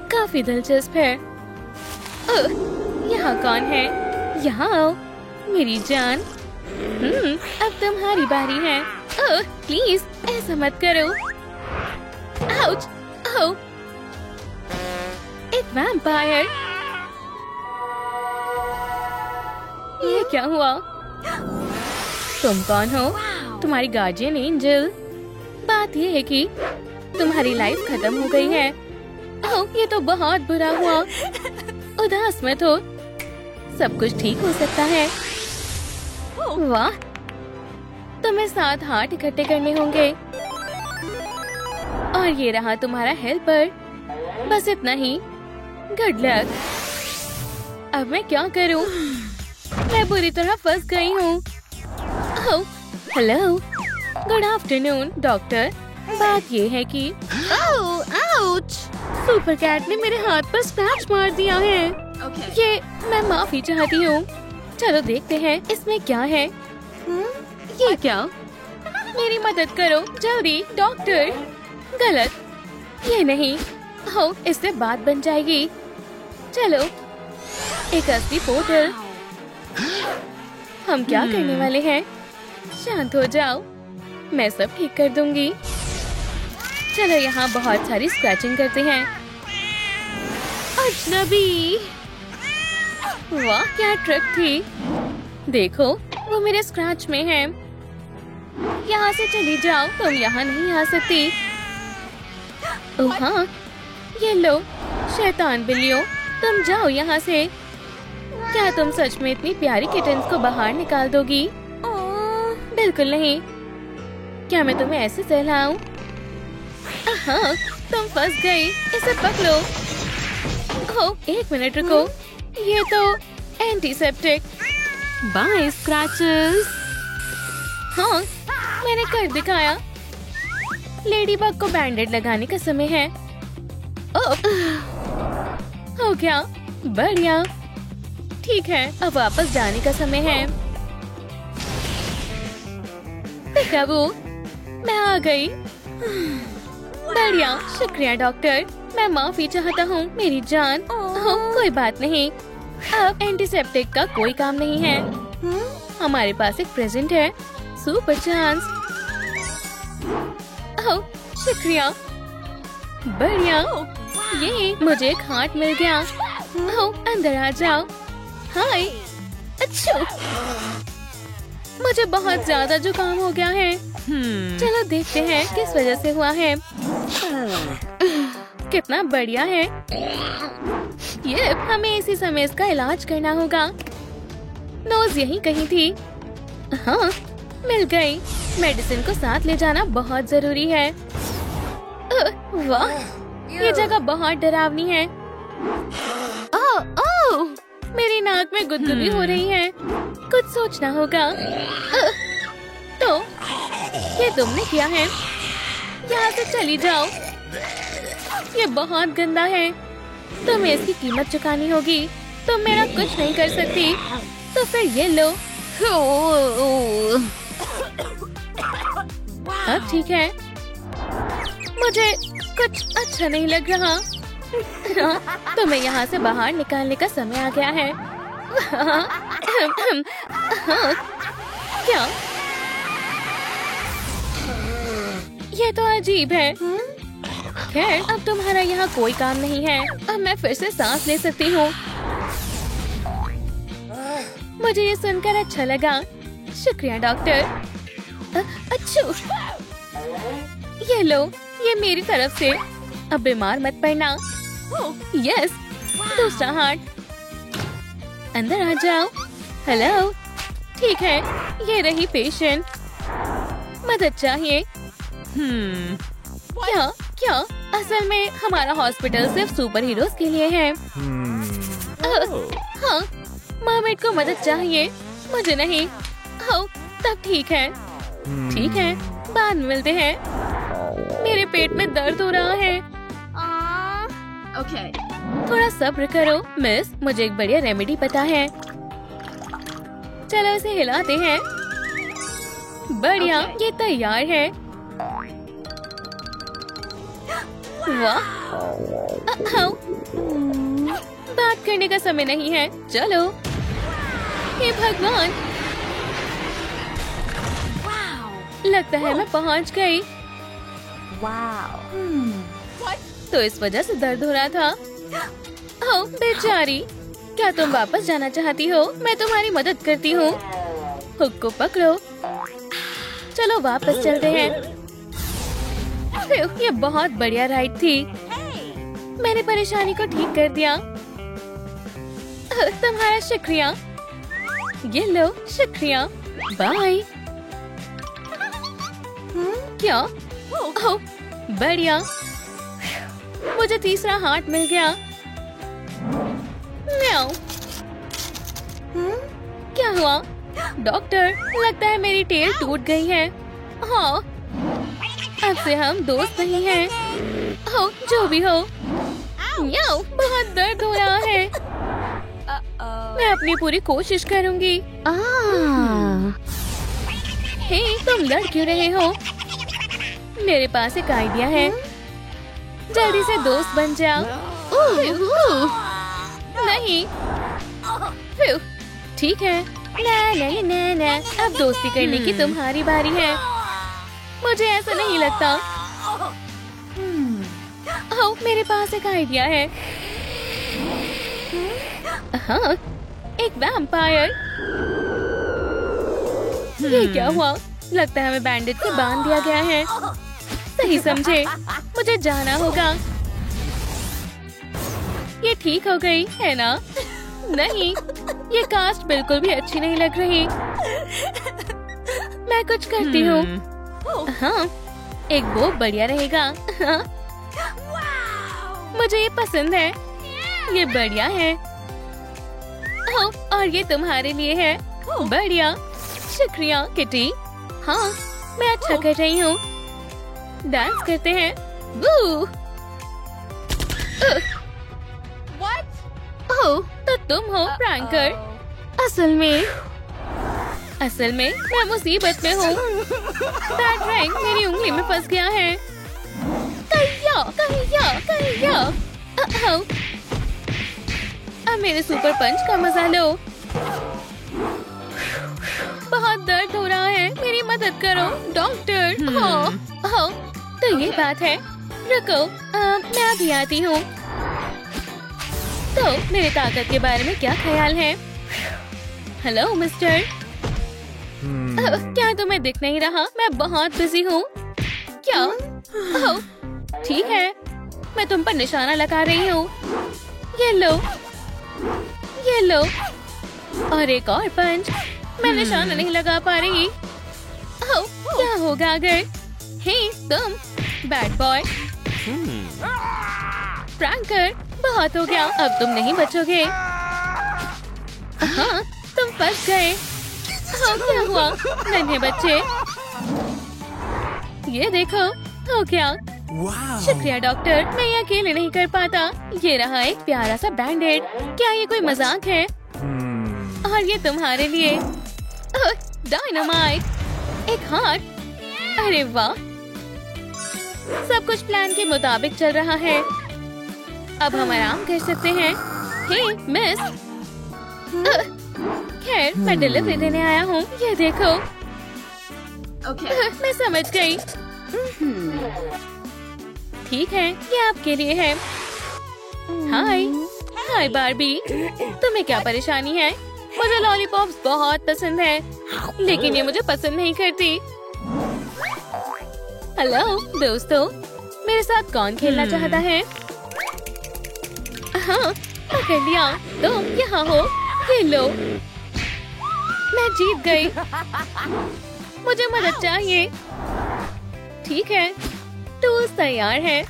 काफी दिलचस्प है। यहाँ कौन है? यहाँ आओ मेरी जान। अब तुम्हारी बारी है। प्लीज ऐसा मत करो। आउच! ओह, एक वैम्पायर। ये क्या हुआ? तुम कौन हो? तुम्हारी गार्जियन एंजल। बात यह है कि तुम्हारी लाइफ खत्म हो गई है। ओह, ये तो बहुत बुरा हुआ। उदास मत हो, सब कुछ ठीक हो सकता है। वाह, तुम्हें 7 हार्ट इकट्ठे करने होंगे। और ये रहा तुम्हारा हेल्पर। बस इतना ही। Good luck. अब मैं क्या करूं? मैं बुरी तरह फंस गई हूँ। ओह, हेलो, गुड आफ्टरनून डॉक्टर। बात ये है कि आउच! सुपर कैट ने मेरे हाथ पर स्क्रैच मार दिया है। ये मैं माफी चाहती हूँ। चलो देखते हैं इसमें क्या है। ये क्या? मेरी मदद करो जल्दी डॉक्टर। गलत, ये नहीं। हो, इससे बात बन जाएगी। चलो, एक असली पोर्टल। हम क्या करने वाले हैं? शांत हो जाओ, मैं सब ठीक कर दूंगी। चलो यहाँ बहुत सारी स्क्रैचिंग करते हैं। अजनबी! वाह, क्या ट्रिक थी। देखो, वो मेरे स्क्रैच में है। यहाँ से चली जाओ, तुम यहाँ नहीं आ सकती। ओह हाँ, ये लो शैतान बिल्लियों, तुम जाओ यहाँ से। क्या तुम सच में इतनी प्यारी किटन्स को बाहर निकाल दोगी? बिल्कुल नहीं। क्या मैं तुम्हें ऐसे सहलाऊं? हाँ, तुम फंस गई। इसे पकड़ो। ओह, एक मिनट रुको। ये तो एंटीसेप्टिक। Bye scratches. हाँ, मैंने कर दिखाया। लेडीबग को बैंडेड लगाने का समय है। ओह, हो गया। बढ़िया। ठीक है, अब वापस जाने का समय है। पिकाबू, मैं आ गई। बढ़िया, शुक्रिया डॉक्टर। मैं माफी चाहता हूँ मेरी जान। ओह, कोई बात नहीं। अब एंटीसेप्टिक का कोई काम नहीं है। हमारे पास एक प्रेजेंट है। Super chance. ओह, शुक्रिया। बढ़िया। ये मुझे एक हार्ट मिल गया। ओह, अंदर आ जाओ। हाय। अच्छा, मुझे बहुत ज्यादा जुकाम हो गया है। चलो देखते हैं किस वजह से हुआ है। कितना बढ़िया है। ये हमें इसी समय इसका इलाज करना होगा। नोज यहीं कहीं थी। हाँ, मिल गई। मेडिसिन को साथ ले जाना बहुत जरूरी है। वाह, ये जगह बहुत डरावनी है। ओह, ओह, मेरी नाक में गुदगुदी हो रही है। कुछ सोचना होगा। तो ये तुमने किया है। यहाँ से चली जाओ। ये बहुत गंदा है। तुम्हें इसकी कीमत चुकानी होगी। तुम मेरा कुछ नहीं कर सकती। तो फिर ये लो। अब ठीक है। मुझे कुछ अच्छा नहीं लग रहा। तुम्हें यहाँ से बाहर निकालने का समय आ गया है। क्या? ये तो अजीब है। खैर, अब तुम्हारा यहाँ कोई काम नहीं है। अब मैं फिर से सांस ले सकती हूँ। मुझे ये सुनकर अच्छा लगा। शुक्रिया डॉक्टर। अच्छू, ये लो, ये मेरी तरफ से। अब बीमार मत पड़ना। यस, दूसरा हार्ट। अंदर आ जाओ। हेलो। ठीक है, ये रही पेशेंट। मदद चाहिए। क्या क्या? असल में हमारा हॉस्पिटल सिर्फ सुपर हीरोज के लिए है। हाँ, मरमेड को मदद चाहिए, मुझे नहीं। ओह, तब ठीक है। ठीक है, बाद में मिलते हैं। मेरे पेट में दर्द हो रहा है। Okay. थोड़ा सब्र करो मिस, मुझे एक बढ़िया रेमेडी पता है। चलो इसे हिलाते हैं। बढ़िया, ये तैयार है। वाह, बात करने का समय नहीं है, चलो। हे भगवान, लगता है मैं पहुंच गई। तो इस वजह से दर्द हो रहा था। ओह बेचारी, क्या तुम वापस जाना चाहती हो? मैं तुम्हारी मदद करती हूँ। हुक को पकड़ो, चलो वापस चलते हैं। ये बहुत बढ़िया राइड थी, मैंने परेशानी को ठीक कर दिया। तुम्हारा शुक्रिया। ये लो, शुक्रिया, बाय। क्या? ओह बढ़िया, मुझे तीसरा हार्ट मिल गया। म्याऊ। क्या हुआ? डॉक्टर, लगता है मेरी टेल टूट गई है। हाँ, अब से हम दोस्त नहीं हैं। हो जो भी हो। म्याऊ, बहुत दर्द हो रहा है। मैं अपनी पूरी कोशिश करूंगी। हे, तुम लड़ क्यों रहे हो? मेरे पास एक आइडिया है, जल्दी से दोस्त बन जाओ। नहीं, ठीक है, ना, अब दोस्ती करने की तुम्हारी बारी है। मुझे ऐसा नहीं लगता। ओह, मेरे पास एक आइडिया है। हाँ, एक वैम्पायर। ये क्या हुआ? लगता है हमें बैंडेज से बांध दिया गया है। सही समझे, मुझे जाना होगा। ये ठीक हो गई है ना? नहीं, ये कास्ट बिल्कुल भी अच्छी नहीं लग रही। मैं कुछ करती हूँ। हाँ, एक बो बढ़िया रहेगा। हाँ? मुझे ये पसंद है, ये बढ़िया है। ओह, और ये तुम्हारे लिए है। बढ़िया, शुक्रिया किटी। हाँ, मैं अच्छा कर रही हूँ। डांस करते हैं। ओह, तो तुम हो प्रैंकर। असल में मैं मुसीबत में हूँ। दैट रैंक मेरी उंगली में फंस गया है। कहिया। अब मेरे सुपर पंच का मजा लो। बहुत दर्द हो रहा है, मेरी मदद करो डॉक्टर। हाँ, तो ये बात है। रुको, मैं अभी आती हूँ। तो मेरी ताकत के बारे में क्या ख्याल है? हेलो मिस्टर, क्या तुम्हें दिख नहीं रहा? मैं बहुत बिजी हूँ। क्या? ओह, ठीक है, मैं तुम पर निशाना लगा रही हूँ। ये लो, और एक और पंच। मैं निशाना नहीं लगा पा रही। ओह, क्या होगा अगर? हे तुम बैड बॉय। प्रैंकर, बहुत हो गया, अब तुम नहीं बचोगे। हाँ, तुम फंस गए। क्या हुआ नन्हे बच्चे? ये देखो, हो गया। शुक्रिया डॉक्टर, मैं ये अकेले नहीं कर पाता। ये रहा एक प्यारा सा बैंडेड। क्या ये कोई मजाक है? और ये तुम्हारे लिए। डायनामाइट, एक हार्ट। अरे वाह, सब कुछ प्लान के मुताबिक चल रहा है। अब हम आराम कर सकते हैं। हे मिस, खैर मैं डिलीवरी देने आया हूँ। ये देखो। मैं समझ गई। ठीक है, ये आपके लिए है। हाय बार्बी, तुम्हें क्या परेशानी है? मुझे लॉलीपॉप्स बहुत पसंद है, लेकिन ये मुझे पसंद नहीं करती। हेलो दोस्तों, मेरे साथ कौन खेलना चाहता है? हाँ, पकड़ लिया। तुम यहाँ हो, ये लो। मैं जीत गई। मुझे मदद चाहिए। ठीक है, टूल्स तैयार है,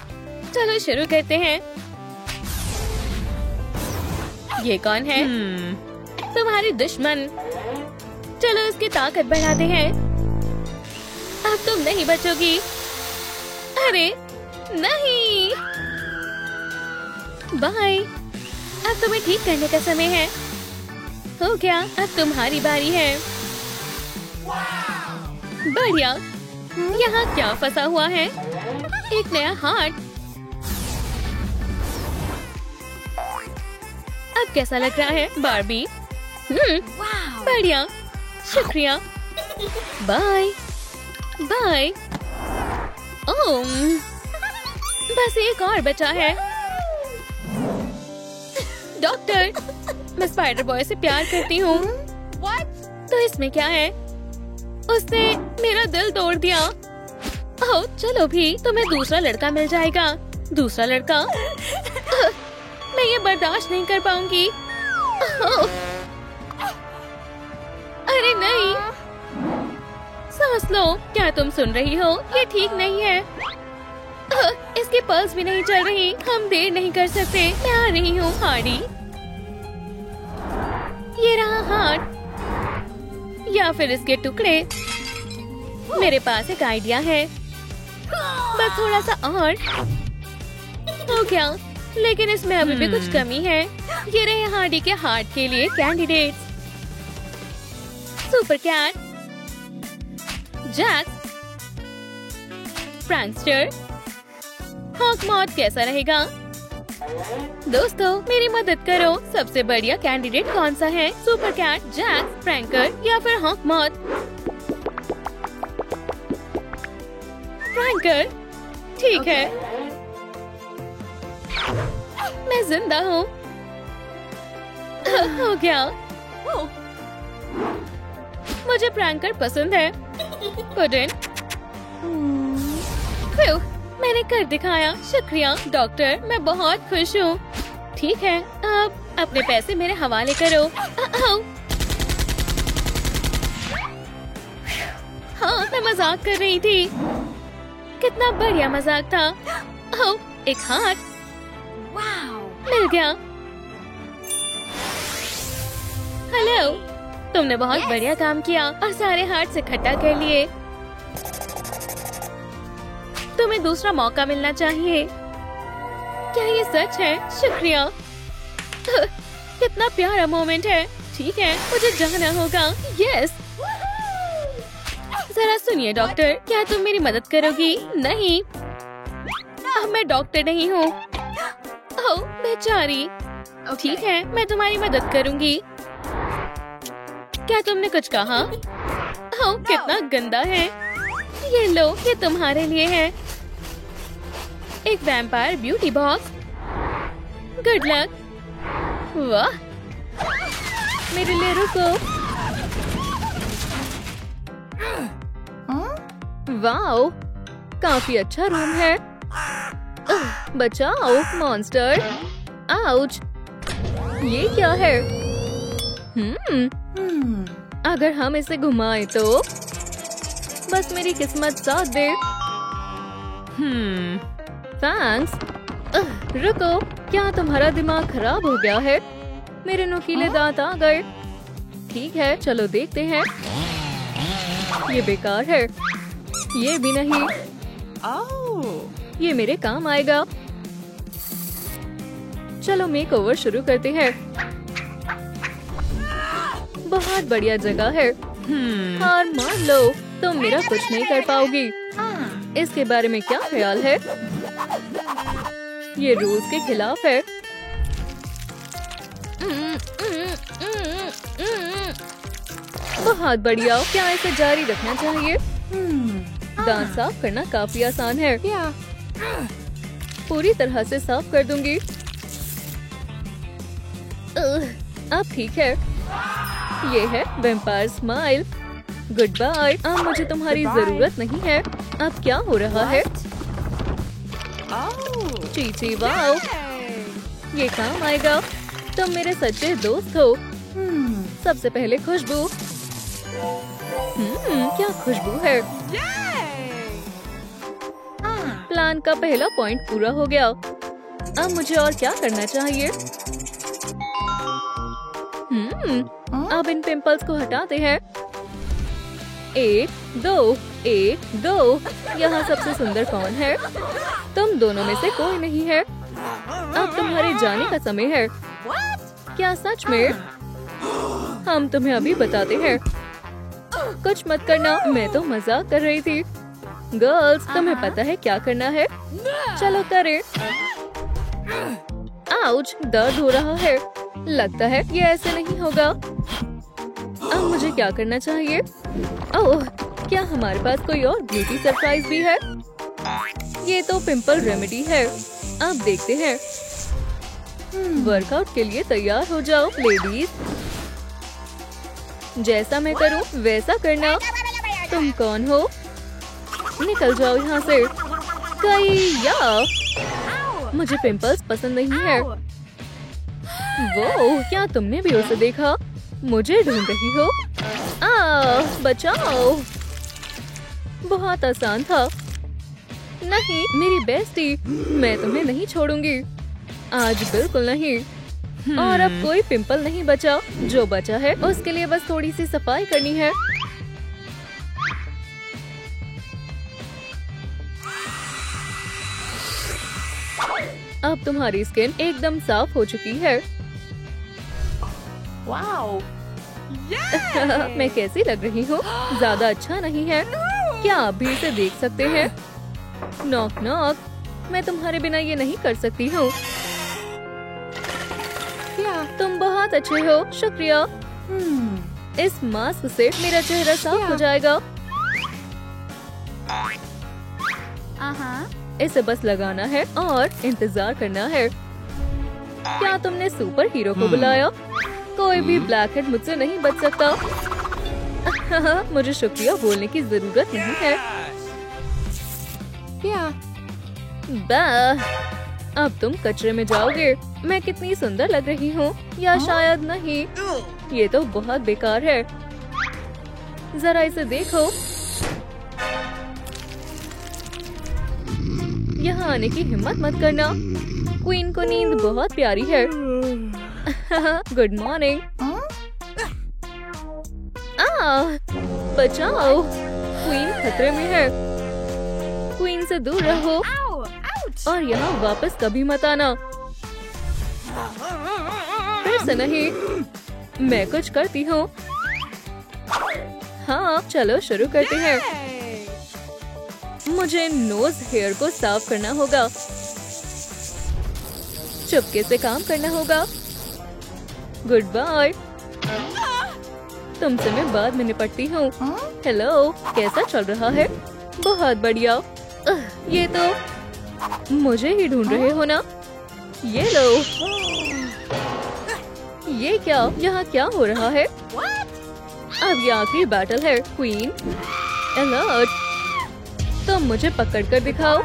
चलो शुरू करते हैं। ये कौन है? तुम्हारी दुश्मन। चलो इसकी ताकत बढ़ाते हैं। अब तुम नहीं बचोगी। अरे नहीं, बाय। अब तुम्हें ठीक करने का समय है। हो गया, अब तुम्हारी बारी है। बढ़िया। यहाँ क्या फंसा हुआ है? एक नया हार्ट। अब कैसा लग रहा है बार्बी? बढ़िया, शुक्रिया। Bye bye. बस एक और बचा है। डॉक्टर, मैं स्पाइडर बॉय से प्यार करती हूँ। तो इसमें क्या है? उसने मेरा दिल तोड़ दिया। ओह, चलो भी, तुम्हें दूसरा लड़का मिल जाएगा। दूसरा लड़का? मैं ये बर्दाश्त नहीं कर पाऊंगी। अरे नहीं, सांस लो। क्या तुम सुन रही हो? ये ठीक नहीं है। इसकी पल्स भी नहीं चल रही। हम देर नहीं कर सकते। मैं आ रही हूँ हार्डी। ये रहा हार्ट, या फिर इसके टुकड़े। मेरे पास एक आइडिया है, बस थोड़ा सा और हो गया। लेकिन इसमें अभी भी कुछ कमी है। ये रहे हार्डी के हार्ट के लिए candidates. Super cat, Jack, prankster, hawkmoth कैसा रहेगा? दोस्तों, मेरी मदद करो। सबसे बढ़िया कैंडिडेट कौन सा है? सुपर कैट, जैक, प्रैंकर या फिर हॉकमॉथ? प्रैंकर, ठीक है। मैं जिंदा हूँ। हो गया। मुझे प्रैंकर पसंद है। पुडिन। मैंने कर दिखाया। शुक्रिया डॉक्टर, मैं बहुत खुश हूँ। ठीक है, अब अपने पैसे मेरे हवाले करो। हाँ, मैं मजाक कर रही थी। कितना बढ़िया मजाक था। एक हाथ मिल गया। हेलो, तुमने बहुत बढ़िया काम किया और सारे हाथ से इकट्ठा कर लिए। तुम्हें दूसरा मौका मिलना चाहिए। क्या ये सच है? शुक्रिया। कितना प्यारा मोमेंट है। ठीक है, मुझे जाना होगा। यस। जरा सुनिए डॉक्टर, क्या तुम मेरी मदद करोगी? नहीं, अब मैं डॉक्टर नहीं हूँ। ओह बेचारी। ठीक है, मैं तुम्हारी मदद करूँगी। क्या तुमने कुछ कहा? ओह कितना गंदा है। ये लो, ये तुम्हारे लिए है। एक vampire beauty box. Good luck. वाह, मेरे लिए रुको। वाओ, काफी अच्छा रूम है। बचाओ मॉन्स्टर। आउच, ये क्या है? अगर हम इसे घुमाएं तो बस मेरी किस्मत साथ दे। थैंक्स। रुको, क्या तुम्हारा दिमाग खराब हो गया है? मेरे नुकीले दांत आ गए। ठीक है, चलो देखते हैं। ये बेकार है। ये भी नहीं। ये मेरे काम आएगा। चलो मेकओवर शुरू करते हैं। बहुत बढ़िया जगह है। हार मान लो, तुम मेरा कुछ नहीं कर पाओगी। इसके बारे में क्या ख्याल है? ये रूल्स के खिलाफ है। बहुत बढ़िया। क्या इसे जारी रखना चाहिए? दांत साफ करना काफी आसान है। पूरी तरह से साफ कर दूंगी। अब ठीक है। ये है वैम्पायर स्माइल। Good bye. अब मुझे तुम्हारी जरूरत नहीं है। अब क्या हो रहा है? चीची, वाओ, ये काम आएगा। तुम मेरे सच्चे दोस्त हो। सबसे पहले खुशबू। क्या खुशबू है। प्लान का पहला पॉइंट पूरा हो गया। अब मुझे और क्या करना चाहिए? अब इन पिंपल्स को हटाते हैं। 1 2 1 2। यहाँ सबसे सुंदर कौन है? तुम दोनों में से कोई नहीं है। अब तुम्हारे जाने का समय है। क्या सच में? हम तुम्हें अभी बताते हैं। कुछ मत करना, मैं तो मजाक कर रही थी। गर्ल्स, तुम्हें पता है क्या करना है? चलो करें। आउच, दर्द हो रहा है। लगता है ये ऐसे नहीं होगा। अब मुझे क्या करना चाहिए? ओह, क्या हमारे पास कोई और ब्यूटी सरप्राइज भी है? ये तो पिंपल रेमेडी है। अब देखते हैं। वर्कआउट के लिए तैयार हो जाओ लेडीज। जैसा मैं करूं वैसा करना। तुम कौन हो? निकल जाओ यहाँ से। कईया! मुझे पिंपल्स पसंद नहीं है। वो क्या तुमने भी उसे देखा? मुझे ढूंढ रही हो? बचाओ! बहुत आसान था। नहीं मेरी बेस्टी, मैं तुम्हें नहीं छोड़ूंगी। आज बिल्कुल नहीं। और अब कोई पिंपल नहीं बचा। जो बचा है उसके लिए बस थोड़ी सी सफाई करनी है। अब तुम्हारी स्किन एकदम साफ हो चुकी है। वाओ! मैं कैसी लग रही हूँ? ज्यादा अच्छा नहीं है। क्या आप भी इसे देख सकते हैं? Knock knock. मैं तुम्हारे बिना ये नहीं कर सकती हूँ। तुम बहुत अच्छे हो। शुक्रिया। इस मास्क से मेरा चेहरा साफ हो जाएगा। इसे बस लगाना है और इंतजार करना है। क्या तुमने सुपर हीरो को बुलाया? कोई भी ब्लैक हेड मुझसे नहीं बच सकता। मुझे शुक्रिया बोलने की जरूरत नहीं है। अब तुम कचरे में जाओगे। मैं कितनी सुंदर लग रही हूँ या शायद नहीं। ये तो बहुत बेकार है। जरा इसे देखो। यहाँ आने की हिम्मत मत करना। क्वीन को नींद बहुत प्यारी है। Good morning. बचाओ! क्वीन खतरे में है। क्वीन से दूर रहो और यहाँ वापस कभी मत आना। फिर से नहीं। मैं कुछ करती हूँ। हाँ चलो शुरू करते हैं। मुझे नोज हेयर को साफ करना होगा। चुपके से काम करना होगा। Goodbye. तुमसे मैं बाद में निपटती हूँ। हेलो, कैसा चल रहा है? बहुत बढ़िया। ये तो मुझे ही ढूंढ रहे हो ना? ये लो। ये क्या? यहाँ क्या हो रहा है? अब ये आखिरी बैटल है। Queen alert. तुम मुझे पकड़ कर दिखाओ।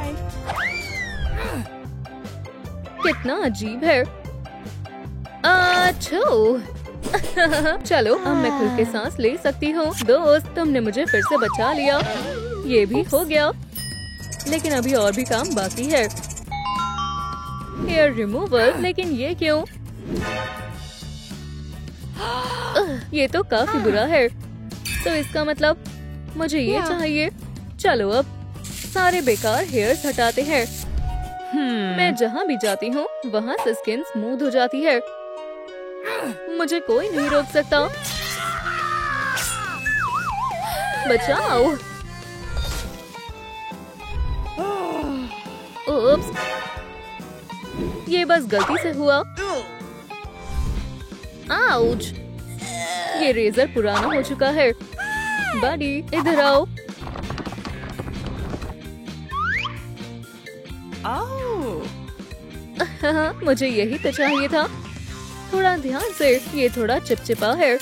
कितना अजीब है। अच्छो। चलो अब मैं खुल के सांस ले सकती हूँ। दोस्त, तुमने मुझे फिर से बचा लिया। ये भी हो गया, लेकिन अभी और भी काम बाकी है। हेयर रिमूवर, लेकिन ये क्यों? ये तो काफी बुरा है। तो इसका मतलब मुझे ये चाहिए। चलो अब सारे बेकार हेयर्स हटाते हैं। मैं जहाँ भी जाती हूँ वहाँ से स्किन स्मूथ हो जाती है। मुझे कोई नहीं रोक सकता। बचाओ! ओप्स, ये बस गलती से हुआ। आउच! ये रेजर पुराना हो चुका है। बडी, इधर आओ। मुझे यही तो चाहिए था। थोड़ा ध्यान से, ये थोड़ा चिपचिपा है।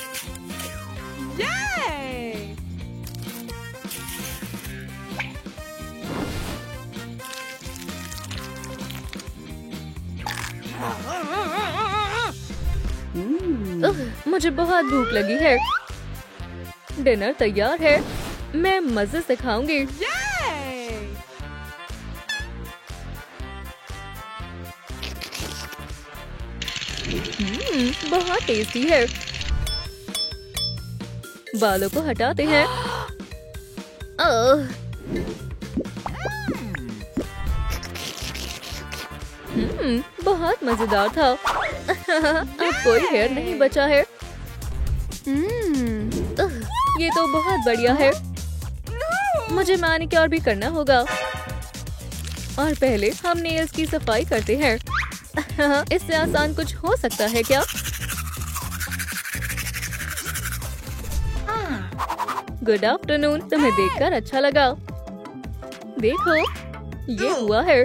मुझे बहुत भूख लगी है। डिनर तैयार है। मैं मजे से खाऊंगी। बहुत टेस्टी है। बालों को हटाते हैं। बहुत मजेदार था। अब कोई हेयर नहीं बचा है। ये तो बहुत बढ़िया है। मुझे मैनिक्योर भी करना होगा। और पहले हम नेल्स की सफाई करते हैं। इससे आसान कुछ हो सकता है क्या? Good afternoon. तुम्हें देखकर अच्छा लगा। देखो ये हुआ है।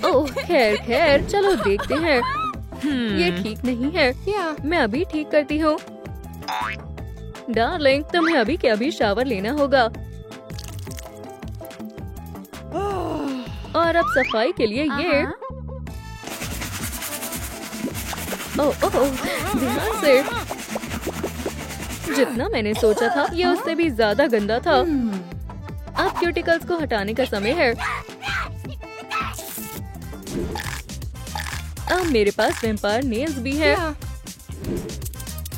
ओह खैर खैर, चलो देखते हैं। ये ठीक नहीं है। मैं अभी ठीक करती हूँ। डार्लिंग, तुम्हें अभी के अभी शावर लेना होगा। और अब सफाई के लिए ये। ओह ओह, ध्यान से। जितना मैंने सोचा था ये उससे भी ज्यादा गंदा था। अब क्यूटिकल्स को हटाने का समय है। अब मेरे पास वेम्पायर नेल्स भी है।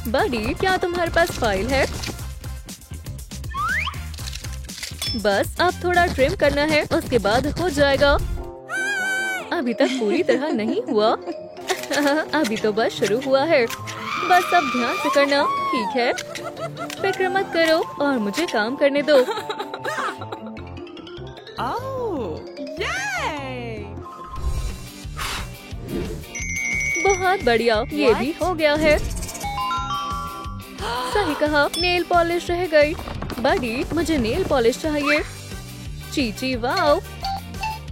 बडी, क्या तुम्हारे पास फाइल है? बस अब थोड़ा ट्रिम करना है, उसके बाद हो जाएगा। अभी तक पूरी तरह नहीं हुआ। अभी तो बस शुरू हुआ है। बस अब ध्यान से करना, ठीक है? फिक्र मत करो और मुझे काम करने दो। बहुत बढ़िया, ये भी हो गया है। सही कहा, नेल पॉलिश रह गई। बडी, मुझे नेल पॉलिश चाहिए। चीची वाओ,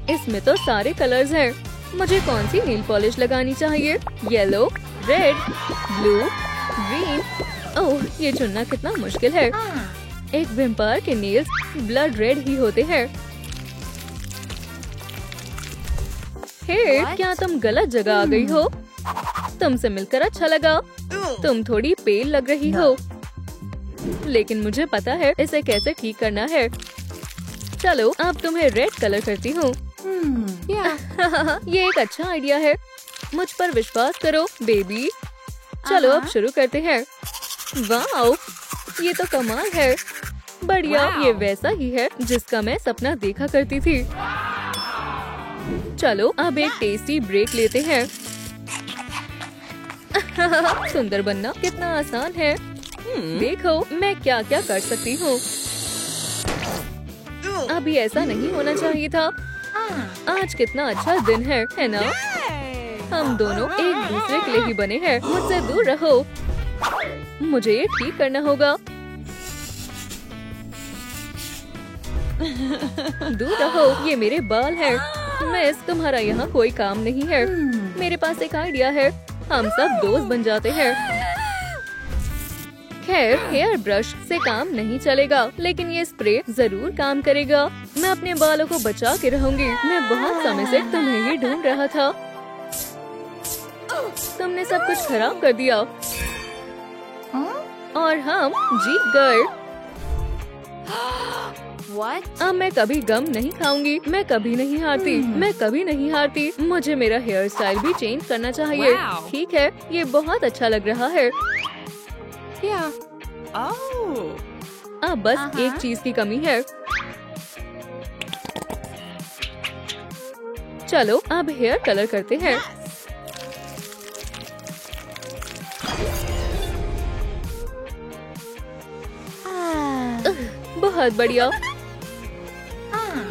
इसमें तो सारे कलर्स हैं। मुझे कौन सी नेल पॉलिश लगानी चाहिए? Yellow, red, blue, green. Oh, ये चुनना कितना मुश्किल है। एक वेम्पायर के नेल्स ब्लड रेड ही होते हैं। हे, क्या तुम गलत जगह आ गई हो? तुमसे मिलकर अच्छा लगा। तुम थोड़ी पेल लग रही हो, लेकिन मुझे पता है इसे कैसे ठीक करना है। चलो अब तुम्हें रेड कलर करती हूँ। ये एक अच्छा आइडिया है। मुझ पर विश्वास करो बेबी। चलो अब शुरू करते हैं। वाओ, ये तो कमाल है। बढ़िया, ये वैसा ही है जिसका मैं सपना देखा करती थी। चलो अब एक टेस्टी ब्रेक लेते हैं। सुंदर बनना कितना आसान है। देखो मैं क्या क्या कर सकती हूँ। अभी ऐसा नहीं होना चाहिए था। आज कितना अच्छा दिन है ना? हम दोनों एक दूसरे के लिए ही बने हैं। मुझसे दूर रहो, मुझे ये ठीक करना होगा। दूर रहो, ये मेरे बाल हैं। मिस, तुम्हारा यहाँ कोई काम नहीं है। मेरे पास एक आइडिया है, हम सब दोस्त बन जाते हैं। खैर, हेयर ब्रश से काम नहीं चलेगा, लेकिन ये स्प्रे जरूर काम करेगा। मैं अपने बालों को बचा के रहूंगी। मैं बहुत समय से तुम्हें ही ढूंढ रहा था। तुमने सब कुछ खराब कर दिया और हम जीत गए। अब मैं कभी गम नहीं खाऊंगी। मैं कभी नहीं हारती। मैं कभी नहीं हारती। मुझे मेरा हेयर स्टाइल भी चेंज करना चाहिए। ठीक है, ये बहुत अच्छा लग रहा है। अब बस एक चीज की कमी है। चलो अब हेयर कलर करते हैं। बहुत बढ़िया।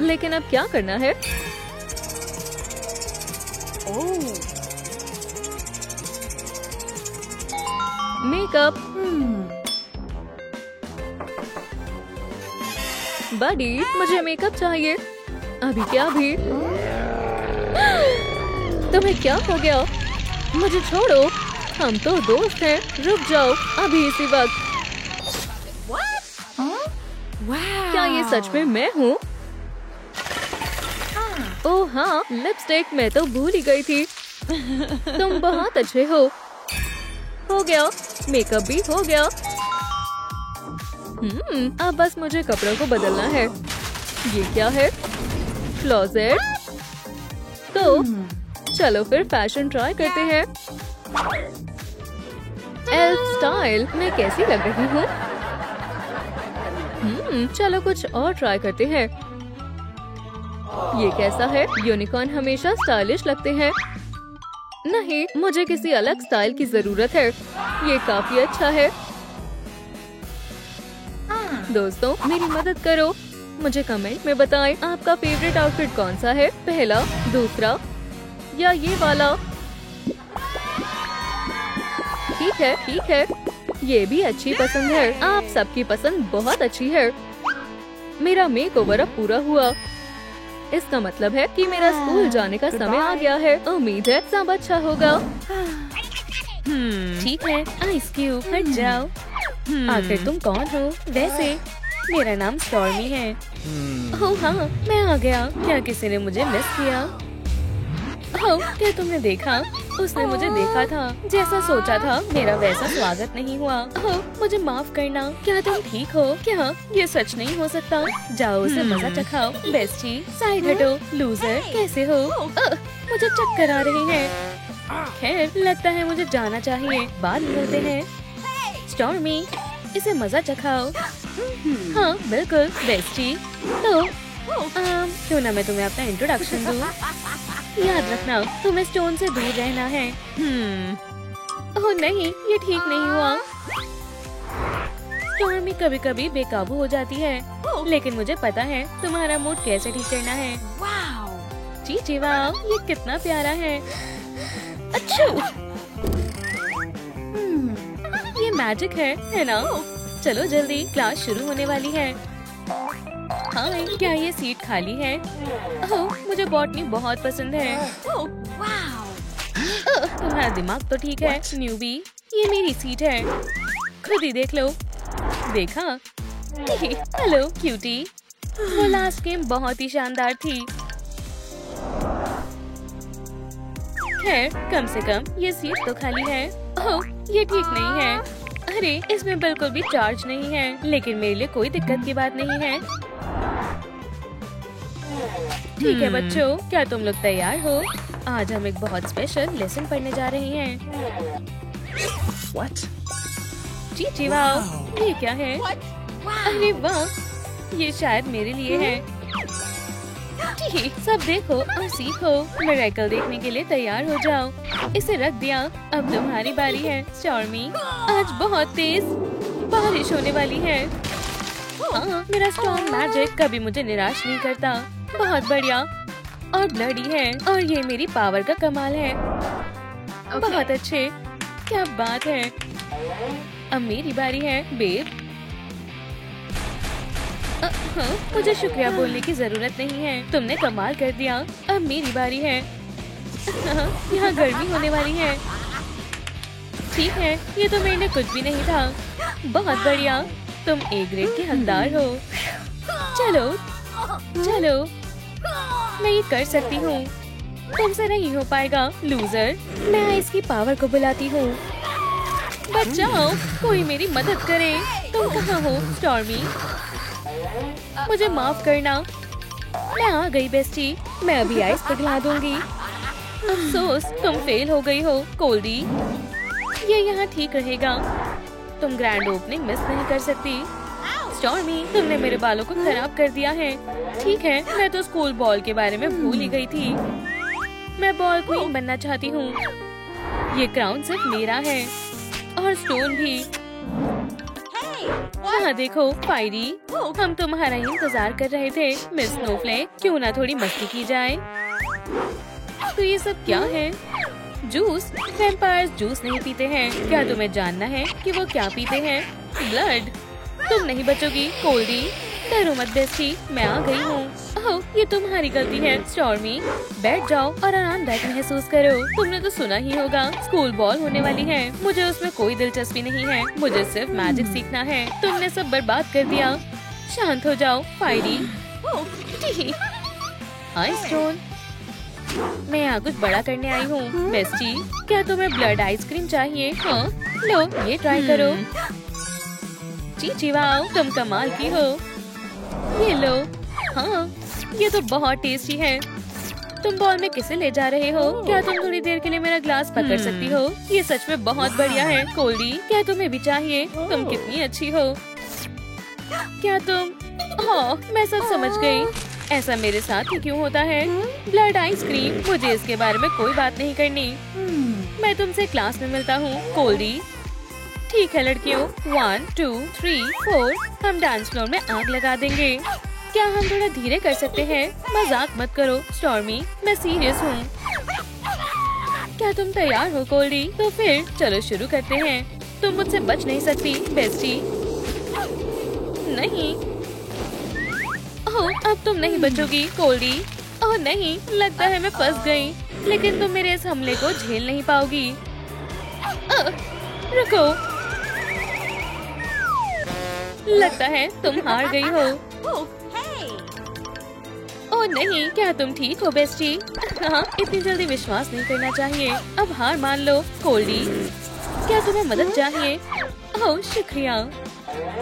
लेकिन अब क्या करना है? मेकअप। बडी, मुझे मेकअप चाहिए। अभी क्या भी? तुम्हें क्या हो गया? मुझे छोड़ो, हम तो दोस्त हैं। रुक जाओ अभी इसी वक्त। क्या ये सच में मैं हूँ? ओह हाँ, लिपस्टिक, मैं तो भूल ही गई थी। तुम बहुत अच्छे हो। हो गया, मेकअप भी हो गया। अब बस मुझे कपड़ों को बदलना है। ये क्या है? क्लोजेट। तो चलो फिर फैशन ट्राई करते हैं। Elf style. मैं कैसी लग रही हूँ? चलो कुछ और ट्राई करते हैं। ये कैसा है? यूनिकॉर्न हमेशा स्टाइलिश लगते हैं। नहीं, मुझे किसी अलग स्टाइल की जरूरत है। ये काफी अच्छा है। दोस्तों मेरी मदद करो। मुझे कमेंट में बताएं आपका फेवरेट आउटफिट कौन सा है। पहला, दूसरा या ये वाला? ठीक है, ठीक है। ये भी अच्छी पसंद है। आप सबकी पसंद बहुत अच्छी है। मेरा मेकओवर अब पूरा हुआ। इसका मतलब है कि मेरा स्कूल जाने का समय आ गया है। उम्मीद है सब अच्छा होगा। ठीक है, आइस क्यूब हट जाओ। आखिर तुम कौन हो? वैसे मेरा नाम स्टॉर्मी है। ओह हाँ, मैं आ गया। क्या किसी ने मुझे मिस किया? ओह, क्या तुमने देखा? उसने मुझे देखा था। जैसा सोचा था मेरा वैसा स्वागत नहीं हुआ। ओह, मुझे माफ करना। क्या तुम ठीक हो? क्या ये सच नहीं हो सकता? जाओ उसे मजा चखाओ। बेस्टी साइड हटो। लूजर कैसे हो? मुझे चक्कर आ रहे हैं। खैर लगता है मुझे जाना चाहिए। बाद में मिलते हैं। स्टॉर्मी इसे मजा चखाओ। हाँ बिल्कुल बेस्टी। तो क्यों ना मैं तुम्हें अपना इंट्रोडक्शन दूँ। याद रखना तुम्हें स्टोन से दूर रहना है। ओह नहीं, ये ठीक नहीं हुआ। स्टॉर्मी कभी कभी बेकाबू हो जाती है, लेकिन मुझे पता है तुम्हारा मूड कैसे ठीक करना है। जी वाह, ये कितना प्यारा है। अच्छा ये मैजिक है ना? चलो जल्दी, क्लास शुरू होने वाली है। हाँ, क्या ये सीट खाली है? ओह, मुझे बॉटनी बहुत पसंद है। तुम्हारा दिमाग तो ठीक है न्यूबी। ये मेरी सीट है, खुद ही देख लो। देखा? Hello cutie. वो लास्ट गेम बहुत ही शानदार थी। खैर कम से कम ये सीट तो खाली है। ओह, ये ठीक नहीं है। अरे इसमें बिल्कुल भी चार्ज नहीं है, लेकिन मेरे लिए कोई दिक्कत की बात नहीं है। ठीक है बच्चों, क्या तुम लोग तैयार हो? आज हम एक बहुत स्पेशल लेसन पढ़ने जा रहे हैं। What? जी वाह, ये क्या है? अरे वाह, ये शायद मेरे लिए है। ठीक, सब देखो और सीखो। मिरेकल देखने के लिए तैयार हो जाओ। इसे रख दिया, अब तुम्हारी बारी है स्टॉर्मी। आज बहुत तेज बारिश होने वाली है। हाँ, मेरा स्ट्रॉन्ग मैजिक कभी मुझे निराश नहीं करता। बहुत बढ़िया और ब्लडी है, और ये मेरी पावर का कमाल है। बहुत अच्छे, क्या बात है। अब मेरी बारी है बेब। हाँ, मुझे शुक्रिया बोलने की जरूरत नहीं है, तुमने कमाल कर दिया। अब मेरी बारी है। यहाँ गर्मी होने वाली है। ठीक है, ये तो मेरे लिए कुछ भी नहीं था। बहुत बढ़िया, तुम ए ग्रेड के हकदार हो। चलो चलो, मैं ये कर सकती हूँ। तुमसे नहीं हो पाएगा लूजर। मैं आइस की पावर को बुलाती हूँ। बचाओ, कोई मेरी मदद करे। तुम कहाँ हो स्टॉर्मी? मुझे माफ करना। मैं आ गई बेस्टी, मैं अभी आइस पिघला दूंगी। अफसोस तुम फेल हो गई हो कोल्डी। ये यहाँ ठीक रहेगा। तुम ग्रैंड ओपनिंग मिस नहीं कर सकती। स्टॉर्मी, तुमने मेरे बालों को खराब कर दिया है। ठीक है, मैं तो स्कूल बॉल के बारे में भूल ही गई थी। मैं बॉल क्वीन बनना चाहती हूँ। ये क्राउन सिर्फ मेरा है, और स्टोन भी। हाँ देखो फायरी, हम तुम्हारा ही इंतजार कर रहे थे। मिस स्नोफ्लेक, क्यों ना थोड़ी मस्ती की जाए। तो ये सब क्या है? जूस? वैम्पायर्स जूस नहीं पीते हैं। क्या तुम्हें जानना है कि वो क्या पीते हैं? ब्लड। तुम नहीं बचोगी कोल्डी। डरो मत बेस्टी, मैं आ गई हूँ। ओह, ये तुम्हारी गलती है स्टॉर्मी। बैठ जाओ और आरामदायक महसूस करो। तुमने तो सुना ही होगा, स्कूल बॉल होने वाली है। मुझे उसमें कोई दिलचस्पी नहीं है, मुझे सिर्फ मैजिक सीखना है। तुमने सब बर्बाद कर दिया। शांत हो जाओ फायरी। हाय स्टोन, मैं यहाँ कुछ बड़ा करने आई हूँ। बेस्टी, क्या तुम्हें ब्लड आइसक्रीम चाहिए? हाँ लो, ये ट्राई करो। जी वाओ, तुम कमाल की हो। ये लो। हाँ, ये तो बहुत टेस्टी है। तुम बॉल में किसे ले जा रहे हो? क्या तुम थोड़ी देर के लिए मेरा ग्लास पकड़ सकती हो? ये सच में बहुत बढ़िया है कोल्डी। क्या तुम्हें भी चाहिए? तुम कितनी अच्छी हो। क्या तुम? हाँ, मैं सब समझ गई। ऐसा मेरे साथ ही क्यों होता है? ब्लड आइसक्रीम, मुझे इसके बारे में कोई बात नहीं करनी। मैं तुमसे क्लास में मिलता हूँ कोल्डी। ठीक है लड़कियों, 1 2 3 4 हम डांस फ्लोर में आग लगा देंगे। क्या हम थोड़ा धीरे कर सकते हैं? मजाक मत करो स्टॉर्मी, मैं सीरियस हूँ। क्या तुम तैयार हो कोल्डी? तो फिर चलो शुरू करते हैं। तुम मुझसे बच नहीं सकती बेस्टी। नहीं, ओह अब तुम नहीं बचोगी कोल्डी। ओह नहीं, लगता है मैं फंस गई, लेकिन तुम मेरे इस हमले को झेल नहीं पाओगी। रुको, लगता है तुम हार गई हो। ओह नहीं, क्या तुम ठीक हो बेस्टी? हाँ, इतनी जल्दी विश्वास नहीं करना चाहिए। अब हार मान लो कोल्डी। क्या तुम्हें मदद चाहिए? ओह शुक्रिया।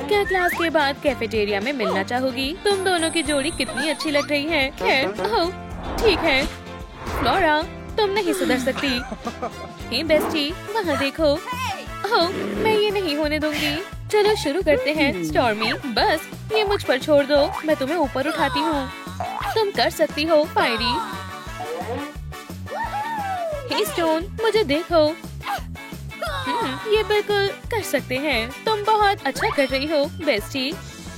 क्या क्लास के बाद कैफेटेरिया में मिलना चाहोगी? तुम दोनों की जोड़ी कितनी अच्छी लग रही है। खैर, ओह ठीक है। फ्लोरा, तुम नहीं सुधर सकती। हे बेस्टी, वहाँ देखो। ओह, मैं ये नहीं होने दूंगी। चलो शुरू करते हैं स्टॉर्मी। बस ये मुझ पर छोड़ दो, मैं तुम्हें ऊपर उठाती हूँ। तुम कर सकती हो फायरी। हे स्टोन, मुझे देखो। ये बिल्कुल कर सकते हैं। तुम बहुत अच्छा कर रही हो बेस्टी।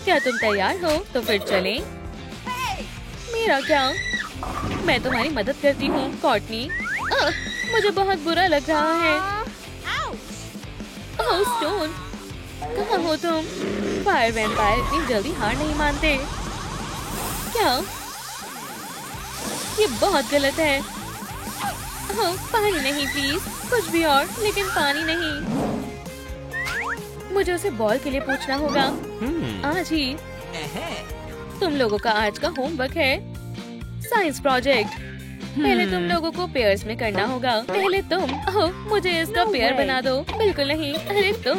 क्या तुम तैयार हो? तो फिर चलें। मेरा क्या, मैं तुम्हारी मदद करती हूँ कॉर्टनी। मुझे बहुत बुरा लग रहा है। ओह स्टोन, कहाँ हो तुम? फायर वैम्पायर इतनी जल्दी हार नहीं मानते। क्या? ये बहुत गलत है। ओह पानी नहीं प्लीज, कुछ भी और, लेकिन पानी नहीं। मुझे उसे बॉल के लिए पूछना होगा आज ही। तुम लोगों का आज का होमवर्क है साइंस प्रोजेक्ट। पहले तुम लोगों को पेयर्स में करना होगा। पहले तुम। ओह मुझे इसका पेयर बना दो। बिल्कुल नहीं, अरे तुम।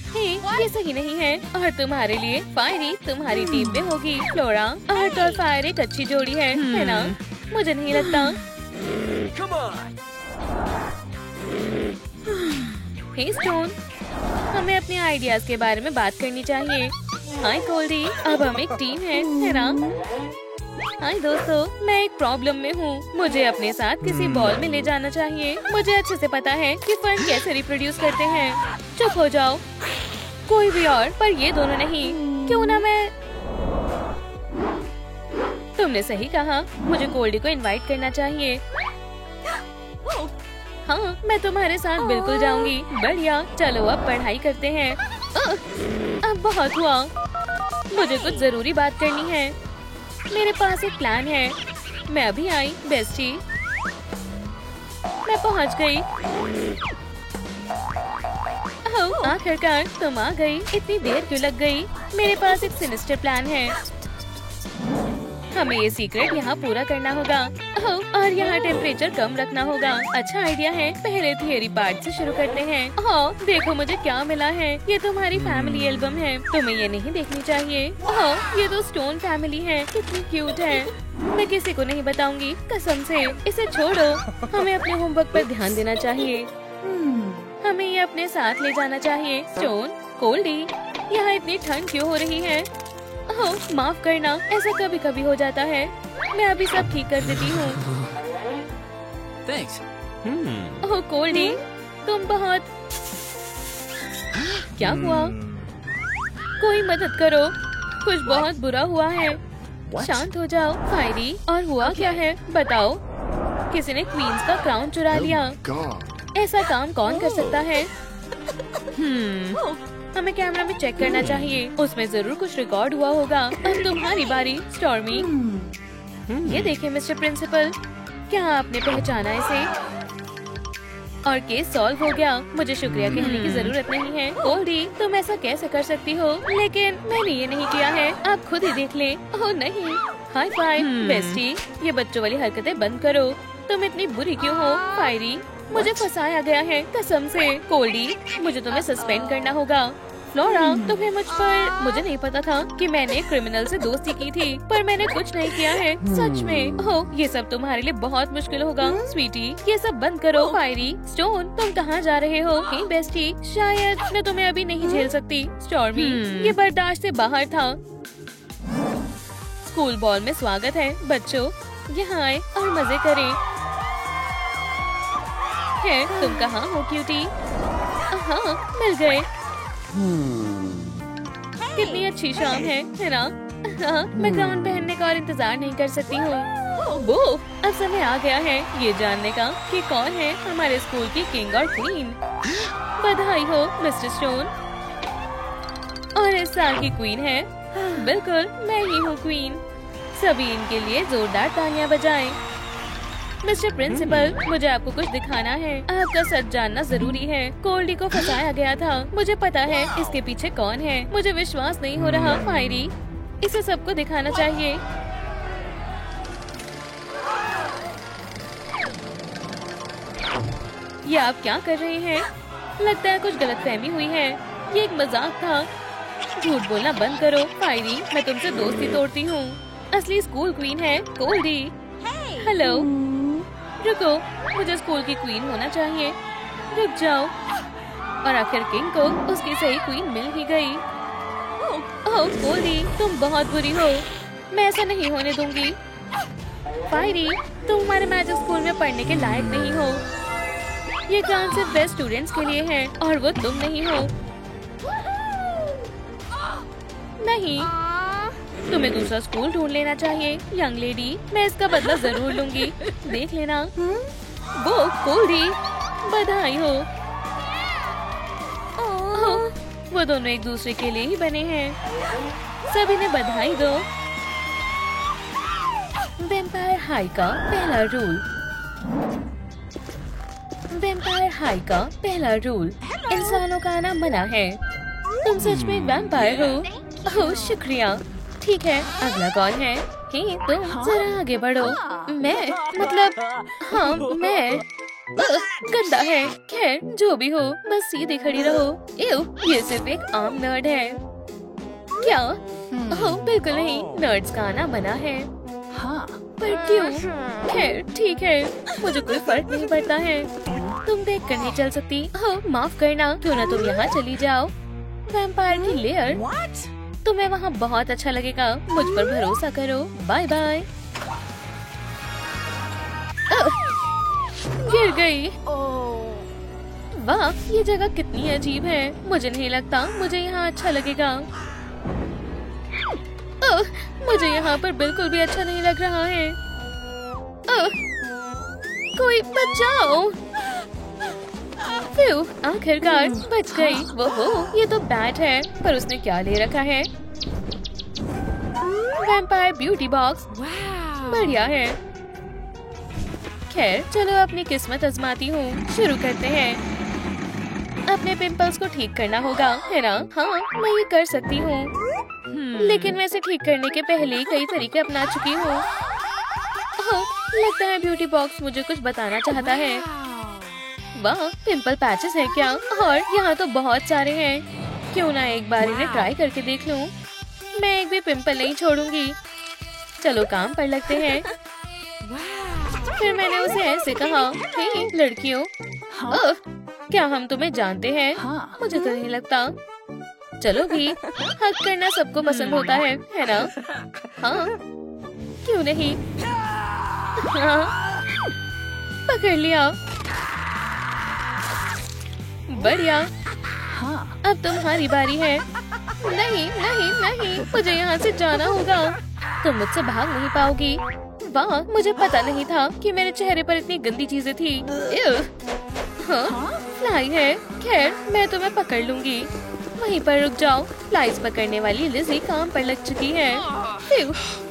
हे, ये सही नहीं है। और तुम्हारे लिए फायरी तुम्हारी टीम में होगी। फ्लोरा, आर्ट और फायर एक अच्छी जोड़ी है ना? मुझे नहीं लगता। हे स्टोन, हमें अपने आइडियाज के बारे में बात करनी चाहिए। हाय कोल्डी, अब हम एक टीम है ना? हाय दोस्तों, मैं एक प्रॉब्लम में हूँ। मुझे अपने साथ किसी बॉल में ले जाना चाहिए। मुझे अच्छे से पता है कि फन कैसे रिप्रोड्यूस करते हैं। चुप हो जाओ, कोई भी और, पर ये दोनों नहीं। क्यों ना मैं। तुमने सही कहा, मुझे कोल्डी को इनवाइट करना चाहिए। हाँ, मैं तुम्हारे साथ बिल्कुल जाऊंगी। बढ़िया, चलो अब पढ़ाई करते हैं। अब बहुत हुआ, मुझे कुछ जरूरी बात करनी है। मेरे पास एक प्लान है। मैं अभी आई बेस्टी। मैं पहुंच गई। ओह आखिरकार तुम आ गई। इतनी देर क्यों लग गई? मेरे पास एक सिनिस्टर प्लान है। हमें ये सीक्रेट यहाँ पूरा करना होगा। ओह, और यहाँ टेम्परेचर कम रखना होगा। अच्छा आइडिया है। पहले थियरी पार्ट से शुरू करते हैं। ओह देखो मुझे क्या मिला है। ये तुम्हारी फैमिली एल्बम है। तुम्हें ये नहीं देखनी चाहिए। ओह ये तो स्टोन फैमिली है। कितनी क्यूट है। मैं किसी को नहीं बताऊंगी, कसम से। इसे छोड़ो, हमें अपने होमवर्क पर ध्यान देना चाहिए। हमें ये अपने साथ ले जाना चाहिए। स्टोन, कोल्डी, यहाँ इतनी ठंड क्यों हो रही है? ओह माफ करना, ऐसा कभी कभी हो जाता है। मैं अभी सब ठीक कर देती हूँ। ओह कोल्डी, तुम बहुत। क्या हुआ? कोई मदद करो, कुछ बहुत बुरा हुआ है। शांत हो जाओ फायरी। और हुआ क्या है बताओ? किसी ने क्वींस का क्राउन चुरा लिया। ऐसा काम कौन कर सकता है? हमें कैमरा में चेक करना चाहिए। उसमें जरूर कुछ रिकॉर्ड हुआ होगा। अब तुम्हारी बारी स्टॉर्मी। ये देखिए मिस्टर प्रिंसिपल, क्या आपने पहचाना इसे? और केस सॉल्व हो गया। मुझे शुक्रिया कहने की जरूरत नहीं है। कोल्डी, तुम ऐसा कैसे कर सकती हो? लेकिन मैंने ये नहीं किया है। आप खुद ही देख लें। ओह नहीं। हाई फाइव बेस्टी, ये बच्चों वाली हरकतें बंद करो। तुम इतनी बुरी क्यों हो फायरी? मुझे फंसाया गया है कसम से। कोल्डी, मुझे तुम्हें सस्पेंड करना होगा। फ्लोरा, तुम्हें मुझ पर। मुझे नहीं पता था कि मैंने क्रिमिनल से दोस्ती की थी, पर मैंने कुछ नहीं किया है सच में। ओह ये सब तुम्हारे लिए बहुत मुश्किल होगा स्वीटी। ये सब बंद करो फायरी। स्टोन, तुम कहाँ जा रहे हो? हे बेस्टी, शायद मैं तुम्हें अभी नहीं झेल सकती। स्टॉर्मी, ये बर्दाश्त से बाहर था। स्कूल बॉल में स्वागत है बच्चों। यहाँ आए और मजे करें। है, तुम कहाँ हो क्यूटी? हाँ मिल गए। कितनी अच्छी शाम है ना? हाँ, मैं गाउन पहनने का और इंतजार नहीं कर सकती हूँ। वो अब समय आ गया है ये जानने का कि कौन है हमारे स्कूल की किंग और क्वीन। बधाई हो मिस्टर स्टोन। और इस साल की क्वीन है। बिल्कुल मैं ही हूँ क्वीन। सभी इनके लिए जोरदार तालियां बजाएं। मिस्टर प्रिंसिपल, मुझे आपको कुछ दिखाना है। आपका सच जानना जरूरी है। कोल्डी को फंसाया गया था। मुझे पता है इसके पीछे कौन है। मुझे विश्वास नहीं हो रहा फायरी। इसे सबको दिखाना चाहिए। ये आप क्या कर रहे हैं? लगता है कुछ गलतफहमी हुई है। ये एक मजाक था। झूठ बोलना बंद करो फायरी। मैं तुमसे दोस्ती तोड़ती हूँ। असली स्कूल क्वीन है कोल्डी। हेलो, रुको, मुझे स्कूल की क्वीन होना चाहिए। रुक जाओ। और आखिर किंग को उसकी सही क्वीन मिल ही गई। ओह कोल्डी, तुम बहुत बुरी हो। मैं ऐसा नहीं होने दूंगी। फायरी, तुम हमारे मैजिक स्कूल में पढ़ने के लायक नहीं हो। ये काम सिर्फ बेस्ट स्टूडेंट्स के लिए है और वो तुम नहीं हो। नहीं, तुम्हें दूसरा स्कूल ढूंढ लेना चाहिए यंग लेडी। मैं इसका बदला जरूर लूंगी। देख लेना। वो कोल्डी, बधाई हो। ओह, वो दोनों एक दूसरे के लिए ही बने हैं। सभी ने बधाई दो। वैम्पायर हाई का पहला रूल। वैम्पायर हाई का पहला रूल, इंसानों का आना मना है। तुम सच में वैम्पायर हो? ओह शुक्रिया। ठीक है, अगला कौन है? हे, तुम जरा आगे बढ़ो। मैं मतलब हाँ मैं। गंदा है। खैर जो भी हो, बस सीधी खड़ी रहो। ये सिर्फ एक आम नर्ड है। क्या? ओह बिल्कुल नहीं, नर्ड्स का आना मना है। हाँ पर क्यों? खैर ठीक है, मुझे कोई फर्क नहीं पड़ता है। तुम देख कर नहीं चल सकती। ओह माफ करना, क्यों ना तुम यहाँ चली जाओ। वैम्पायर की लेयर? तुम्हें वहाँ बहुत अच्छा लगेगा। मुझ पर भरोसा करो। Bye bye. गिर गई। वाह, ये जगह कितनी अजीब है। मुझे नहीं लगता मुझे यहाँ अच्छा लगेगा। मुझे यहाँ पर बिल्कुल भी अच्छा नहीं लग रहा है। कोई बचाओ। आखिरकार बच गई। वो ये तो बैट है, पर उसने क्या ले रखा है? Vampire beauty box. बढ़िया है। खैर चलो अपनी किस्मत आजमाती हूँ। शुरू करते हैं। अपने पिंपल्स को ठीक करना होगा, है ना? हाँ मैं ये कर सकती हूँ, लेकिन मैं इसे ठीक करने के पहले ही कई तरीके अपना चुकी हूँ। लगता है ब्यूटी बॉक्स मुझे कुछ बताना चाहता है। वाह, पिंपल पैचेस हैं क्या? और यहाँ तो बहुत सारे हैं। क्यों ना एक बार इन्हें ट्राई करके देख लूं। मैं एक भी पिंपल नहीं छोड़ूंगी। चलो काम पर लगते हैं। फिर मैंने उसे ऐसे कहा, हे लड़कियों, क्या हम तुम्हें जानते हैं? मुझे तो नहीं लगता। चलो भी, हक करना सबको पसंद होता है ना? हाँ क्यों नहीं। हाँ पकड़ लिया। बढ़िया। हाँ अब तुम्हारी बारी है। नहीं नहीं नहीं, मुझे यहाँ से जाना होगा। तुम मुझसे भाग नहीं पाओगी। वाह, मुझे पता नहीं था कि मेरे चेहरे पर इतनी गंदी चीजें थी। हाँ फ्लाई है। खैर मैं तुम्हें पकड़ लूंगी। वहीं पर रुक जाओ। फ्लाइज पकड़ने वाली लिज़ी काम पर लग चुकी है।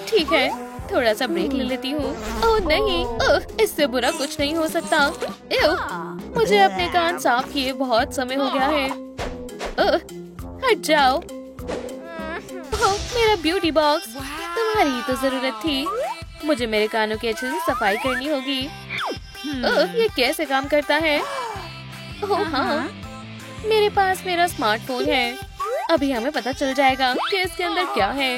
ठीक है, थोड़ा सा ब्रेक ले लेती हूँ। ओह नहीं, इससे बुरा कुछ नहीं हो सकता। मुझे अपने कान साफ किए बहुत समय हो गया है। हट जाओ। मेरा ब्यूटी बॉक्स, तुम्हारी ही तो जरूरत थी। मुझे मेरे कानों की अच्छे से सफाई करनी होगी। ये कैसे काम करता है? ओह हाँ, मेरे पास मेरा स्मार्टफोन है। अभी हमें पता चल जाएगा कि इसके अंदर क्या है।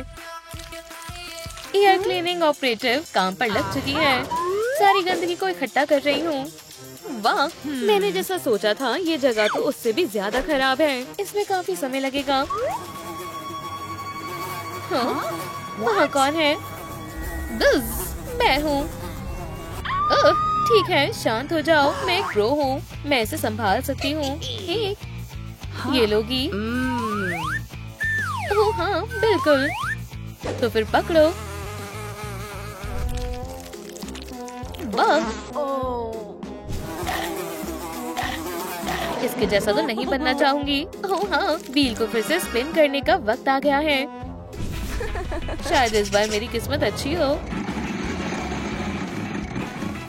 एयर क्लीनिंग ऑपरेटिव काम पर लग चुकी है। सारी गंदगी को इकट्ठा कर रही हूँ। वाह, मैंने जैसा सोचा था ये जगह तो उससे भी ज्यादा खराब है। इसमें काफी समय लगेगा। वहाँ कौन है? मैं हूँ। ठीक है, शांत हो जाओ। मैं एक प्रो हूँ, मैं इसे संभाल सकती हूँ। ये लोगी। ओह हाँ बिल्कुल। तो फिर पकड़ो। वाह, इस उसके जैसा तो नहीं बनना चाहूंगी। ओह हाँ, व्हील को फिर से स्पिन करने का वक्त आ गया है। शायद इस बार मेरी किस्मत अच्छी हो।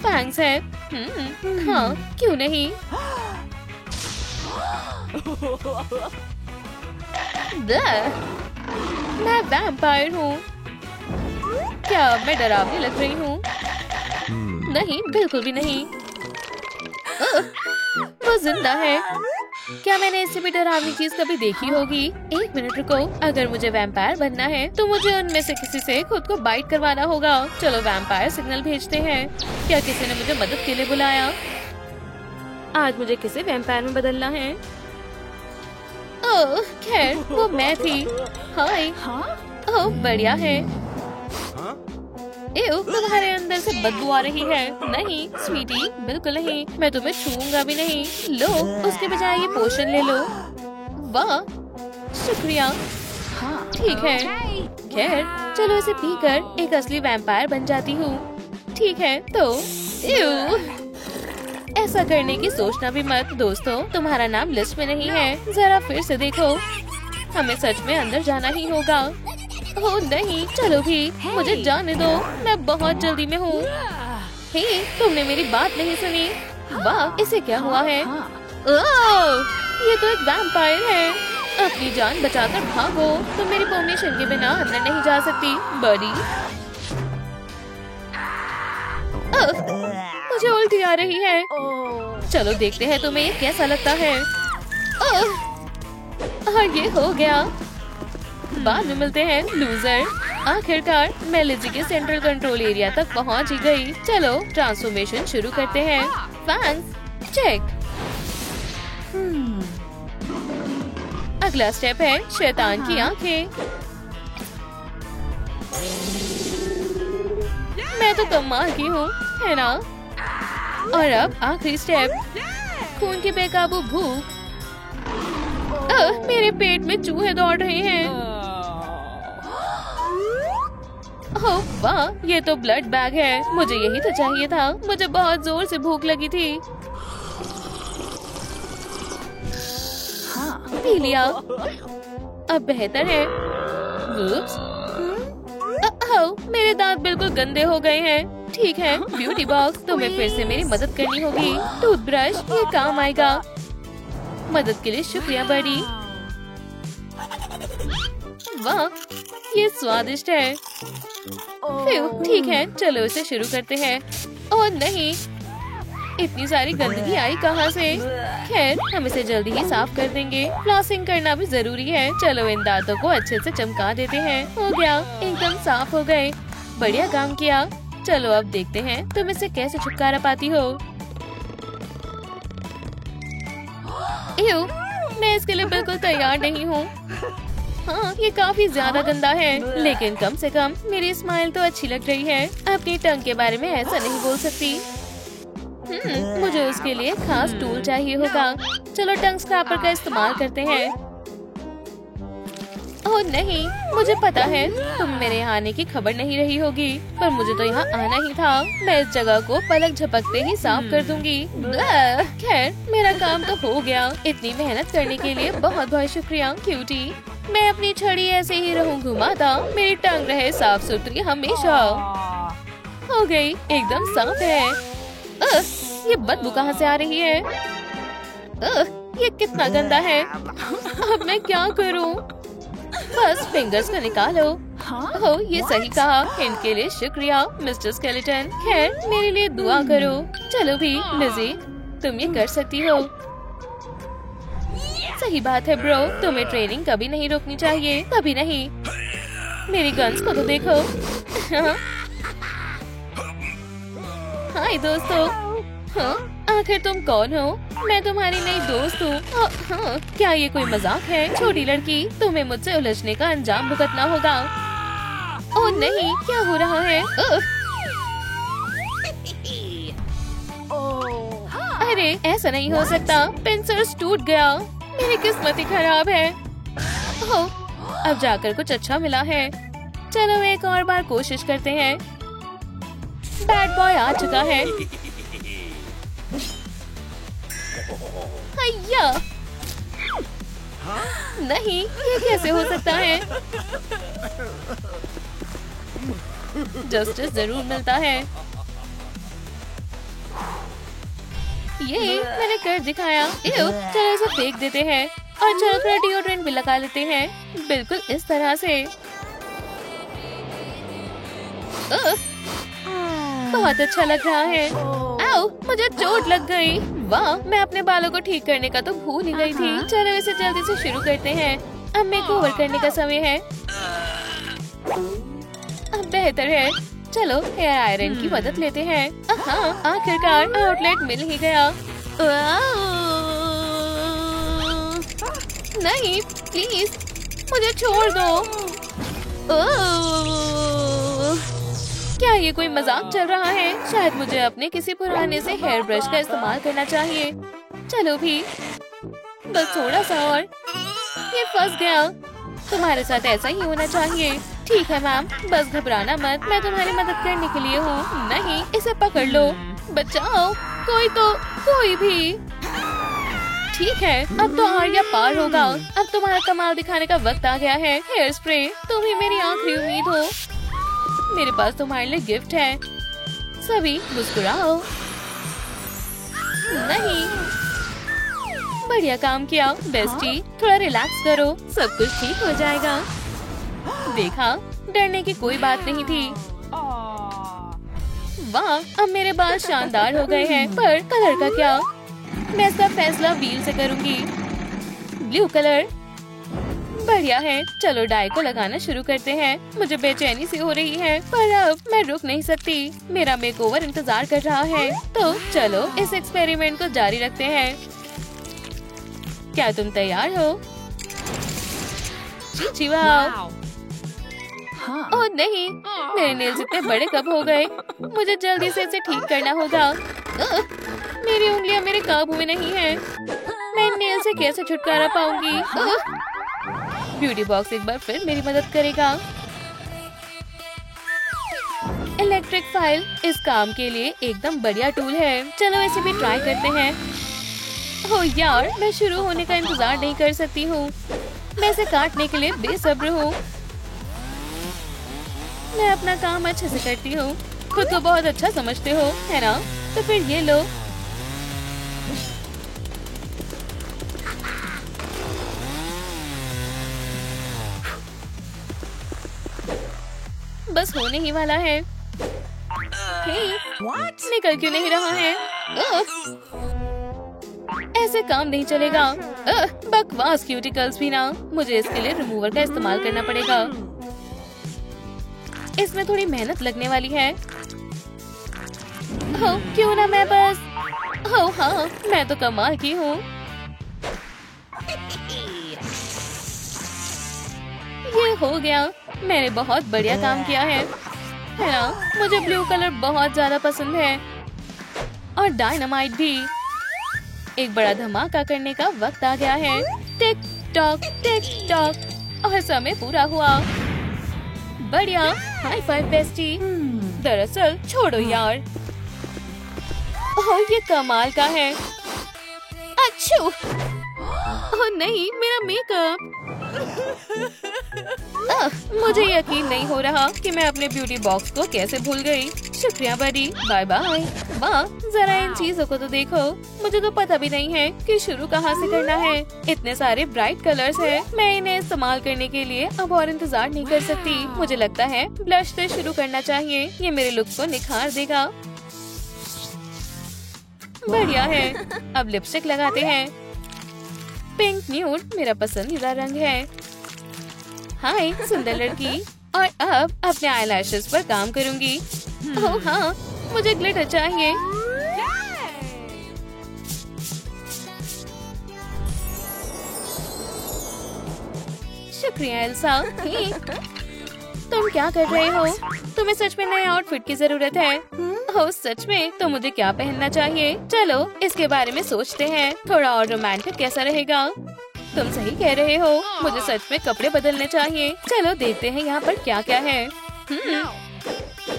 फैंग्स है। हाँ, क्यों नहीं। मैं वैम्पायर हूँ। क्या मैं डरावनी लग रही हूँ? नहीं, बिल्कुल भी नहीं। वो जिंदा है। क्या मैंने इससे भी डरावनी चीज कभी देखी होगी? एक मिनट रुको, अगर मुझे वैम्पायर बनना है तो मुझे उनमें से किसी से खुद को बाइट करवाना होगा। चलो वैम्पायर सिग्नल भेजते हैं। क्या किसी ने मुझे मदद के लिए बुलाया? आज मुझे किसे वैम्पायर में बदलना है? ओह खैर, वो मैं थी। हाय। ओह बढ़िया है। तुम्हारे अंदर से बदबू आ रही है। नहीं स्वीटी, बिल्कुल नहीं, मैं तुम्हें छूऊंगा भी नहीं। लो, उसके बजाय ये पोशन ले लो। वाह, शुक्रिया। ठीक है, खैर चलो इसे पीकर एक असली वैम्पायर बन जाती हूँ। ठीक है तो ऐसा करने की सोचना भी मत। दोस्तों, तुम्हारा नाम लिस्ट में नहीं है। जरा फिर से देखो, हमें सच में अंदर जाना ही होगा। ओह नहीं, चलो भी, मुझे जाने दो, मैं बहुत जल्दी में हूँ। हे, तुमने मेरी बात नहीं सुनी। वाह, इसे क्या हुआ है? ओह, ये तो एक वैम्पायर है। अपनी जान बचाकर भागो, तुम मेरी परमिशन के बिना अंदर नहीं जा सकती बड़ी। मुझे उल्टी आ रही है। चलो देखते हैं तुम्हें ये कैसा लगता है। और ये हो गया। बाद में मिलते हैं लूजर। आखिरकार मैं लिजी के सेंट्रल कंट्रोल एरिया तक पहुंच ही गई। चलो ट्रांसफॉर्मेशन शुरू करते हैं। Fangs check. अगला स्टेप है शैतान की आंखें। मैं तो कमाल की हूँ, है ना? और अब आखिरी स्टेप, खून की बेकाबू भूख। मेरे पेट में चूहे दौड़ रहे हैं। ओह वाह, ये तो ब्लड बैग है। मुझे यही तो चाहिए था। मुझे बहुत जोर से भूख लगी थी। पी लिया, अब बेहतर है। मेरे दांत बिल्कुल गंदे हो गए हैं। ठीक है ब्यूटी बॉक्स, तुम्हें फिर से मेरी मदद करनी होगी। टूथब्रश, ये काम आएगा। मदद के लिए शुक्रिया बड़ी। वाह, ये स्वादिष्ट है। ठीक है, चलो इसे शुरू करते हैं। ओह नहीं, इतनी सारी गंदगी आई कहाँ से? खैर, हम इसे जल्दी ही साफ कर देंगे। फ्लॉसिंग करना भी जरूरी है। चलो इन दांतों को अच्छे से चमका देते हैं। हो गया, एकदम साफ हो गए। बढ़िया काम किया। चलो अब देखते हैं तुम इसे कैसे छुटकारा पाती हो। मैं इसके लिए बिल्कुल तैयार नहीं हूँ। हाँ, ये काफी ज्यादा गंदा है, लेकिन कम से कम मेरी स्माइल तो अच्छी लग रही है। अपनी टंग के बारे में ऐसा नहीं बोल सकती। मुझे उसके लिए खास टूल चाहिए होगा। चलो टंग स्क्रैपर का इस्तेमाल करते हैं। ओह नहीं, मुझे पता है तुम मेरे यहाँ आने की खबर नहीं रही होगी, पर मुझे तो यहाँ आना ही था। मैं इस जगह को पलक झपकते ही साफ कर दूंगी। खैर, मेरा काम तो हो गया। इतनी मेहनत करने के लिए बहुत बहुत शुक्रिया क्यूटी। मैं अपनी छड़ी ऐसे ही रहूं घुमाता, मेरी टंग रहे साफ सुथरी हमेशा। हो गई, एकदम साफ है। ये बदबू कहाँ से आ रही है? ये कितना गंदा है। अब मैं क्या करूं? बस फिंगर्स को निकालो। हो, ये सही कहा। हिंट के लिए शुक्रिया मिस्टर स्केलेटन। खैर, मेरे लिए दुआ करो। चलो भी लिजी, तुम ये कर सकती हो। सही बात है ब्रो, तुम्हें ट्रेनिंग कभी नहीं रोकनी चाहिए। कभी नहीं। मेरी गन्स को तो देखो। हाय दोस्तों। हाँ, आखिर तुम कौन हो? मैं तुम्हारी नई दोस्त हूँ। हाँ, क्या ये कोई मजाक है? छोटी लड़की, तुम्हें मुझसे उलझने का अंजाम भुगतना होगा। ओह नहीं, क्या हो रहा है? अरे ऐसा नहीं हो सकता, पिंसर्स टूट गया। मेरी किस्मत ही खराब है। ओह, अब जाकर कुछ अच्छा मिला है। चलो एक और बार कोशिश करते हैं। बैड बॉय आ चुका है। या नहीं, ये कैसे हो सकता है? जस्टिस जरूर मिलता है। ये मैंने कर दिखाया। चलो इसे फेंक देते हैं और चलो थोड़ा डिओड्रेंट भी लगा लेते हैं, बिल्कुल इस तरह से। बहुत अच्छा लग रहा है। आओ, मुझे चोट लग गई। वाह, मैं अपने बालों को ठीक करने का तो भूल ही गई थी। चलो इसे जल्दी से शुरू करते हैं। अब मेकओवर करने का समय है। अब बेहतर है। चलो हेयर आयरन की मदद लेते हैं। हाँ, आखिरकार आउटलेट मिल ही गया। नहीं, प्लीज मुझे छोड़ दो। क्या ये कोई मजाक चल रहा है? शायद मुझे अपने किसी पुराने से हेयर ब्रश का इस्तेमाल करना चाहिए। चलो भी, बस थोड़ा सा और। ये फंस गया। तुम्हारे साथ ऐसा ही होना चाहिए। ठीक है मैम, बस घबराना मत, मैं तुम्हारी मदद करने के लिए हूँ। नहीं, इसे पकड़ लो, बचाओ कोई भी। ठीक है, अब तो आर या पार होगा। अब तुम्हारा कमाल दिखाने का वक्त आ गया है। हेयर स्प्रे, तुम ही मेरी आखिरी उम्मीद हो। मेरे पास तुम्हारे लिए गिफ्ट है। सभी मुस्कुराओ। नहीं, बढ़िया काम किया बेस्टी। थोड़ा रिलैक्स करो, सब कुछ ठीक हो जाएगा। देखा, डरने की कोई बात नहीं थी। वाह, अब मेरे बाल शानदार हो गए हैं। पर कलर का क्या? मैं इसका फैसला व्हील से करूंगी। ब्लू कलर बढ़िया है। चलो डाई को लगाना शुरू करते हैं। मुझे बेचैनी सी हो रही है, पर अब मैं रुक नहीं सकती। मेरा मेकओवर इंतजार कर रहा है। तो चलो इस एक्सपेरिमेंट को जारी रखते हैं। क्या तुम तैयार हो? जी वाह। ओह नहीं, मेरे नेल्स इतने बड़े कब हो गए? मुझे जल्दी से इसे ठीक करना होगा। मेरी उंगलियां मेरे काबू में नहीं है। मैं नेल से कैसे छुटकारा पाऊंगी? ब्यूटी बॉक्स एक बार फिर मेरी मदद करेगा। इलेक्ट्रिक फाइल इस काम के लिए एकदम बढ़िया टूल है। चलो इसे भी ट्राई करते हैं। ओह यार, मैं शुरू होने का इंतजार नहीं कर सकती हूँ। मैं इसे काटने के लिए बेसब्र हूँ। मैं अपना काम अच्छे से करती हूँ। खुद को बहुत अच्छा समझते हो, है ना? तो फिर ये लो। बस होने ही वाला है। निकल क्यों नहीं रहा है? ऐसे काम नहीं चलेगा। बकवास क्यूटिकल्स भी ना। मुझे इसके लिए रिमूवर का इस्तेमाल करना पड़ेगा। इसमें थोड़ी मेहनत लगने वाली है। क्यों ना मैं बस। हाँ, मैं तो कमाल की हूँ। ये हो गया। मैंने बहुत बढ़िया काम किया है ना? मुझे ब्लू कलर बहुत ज्यादा पसंद है और डायनामाइट भी। एक बड़ा धमाका करने का वक्त आ गया है। टिक टॉक और समय पूरा हुआ। बढ़िया, हाई फाइव बेस्टी। दरअसल छोड़ो यार। ओह, ये कमाल का है। अच्छू, ओह नहीं, मेरा मेकअप। मुझे यकीन नहीं हो रहा कि मैं अपने ब्यूटी बॉक्स को कैसे भूल गई। शुक्रिया बडी, बाय बाय। वाह, जरा इन चीजों को तो देखो। मुझे तो पता भी नहीं है कि शुरू कहाँ से करना है। इतने सारे ब्राइट कलर्स हैं। मैं इन्हें इस्तेमाल करने के लिए अब और इंतजार नहीं कर सकती। मुझे लगता है ब्लश से शुरू करना चाहिए। ये मेरे लुक को निखार देगा। बढ़िया है। अब लिपस्टिक लगाते हैं। पिंक न्यूड मेरा पसंदीदा रंग है। हाय सुंदर लड़की। और अब अपने आईलैशेस पर काम करूंगी। ओह हाँ, मुझे ग्लिटर चाहिए। शुक्रिया एल्सा। तुम क्या कर रहे हो? तुम्हें सच में नए आउटफिट की जरूरत है। ओह सच में? तो मुझे क्या पहनना चाहिए? चलो इसके बारे में सोचते हैं। थोड़ा और रोमांटिक कैसा रहेगा? तुम सही कह रहे हो, मुझे सच में कपड़े बदलने चाहिए। चलो देखते हैं यहाँ पर क्या क्या है।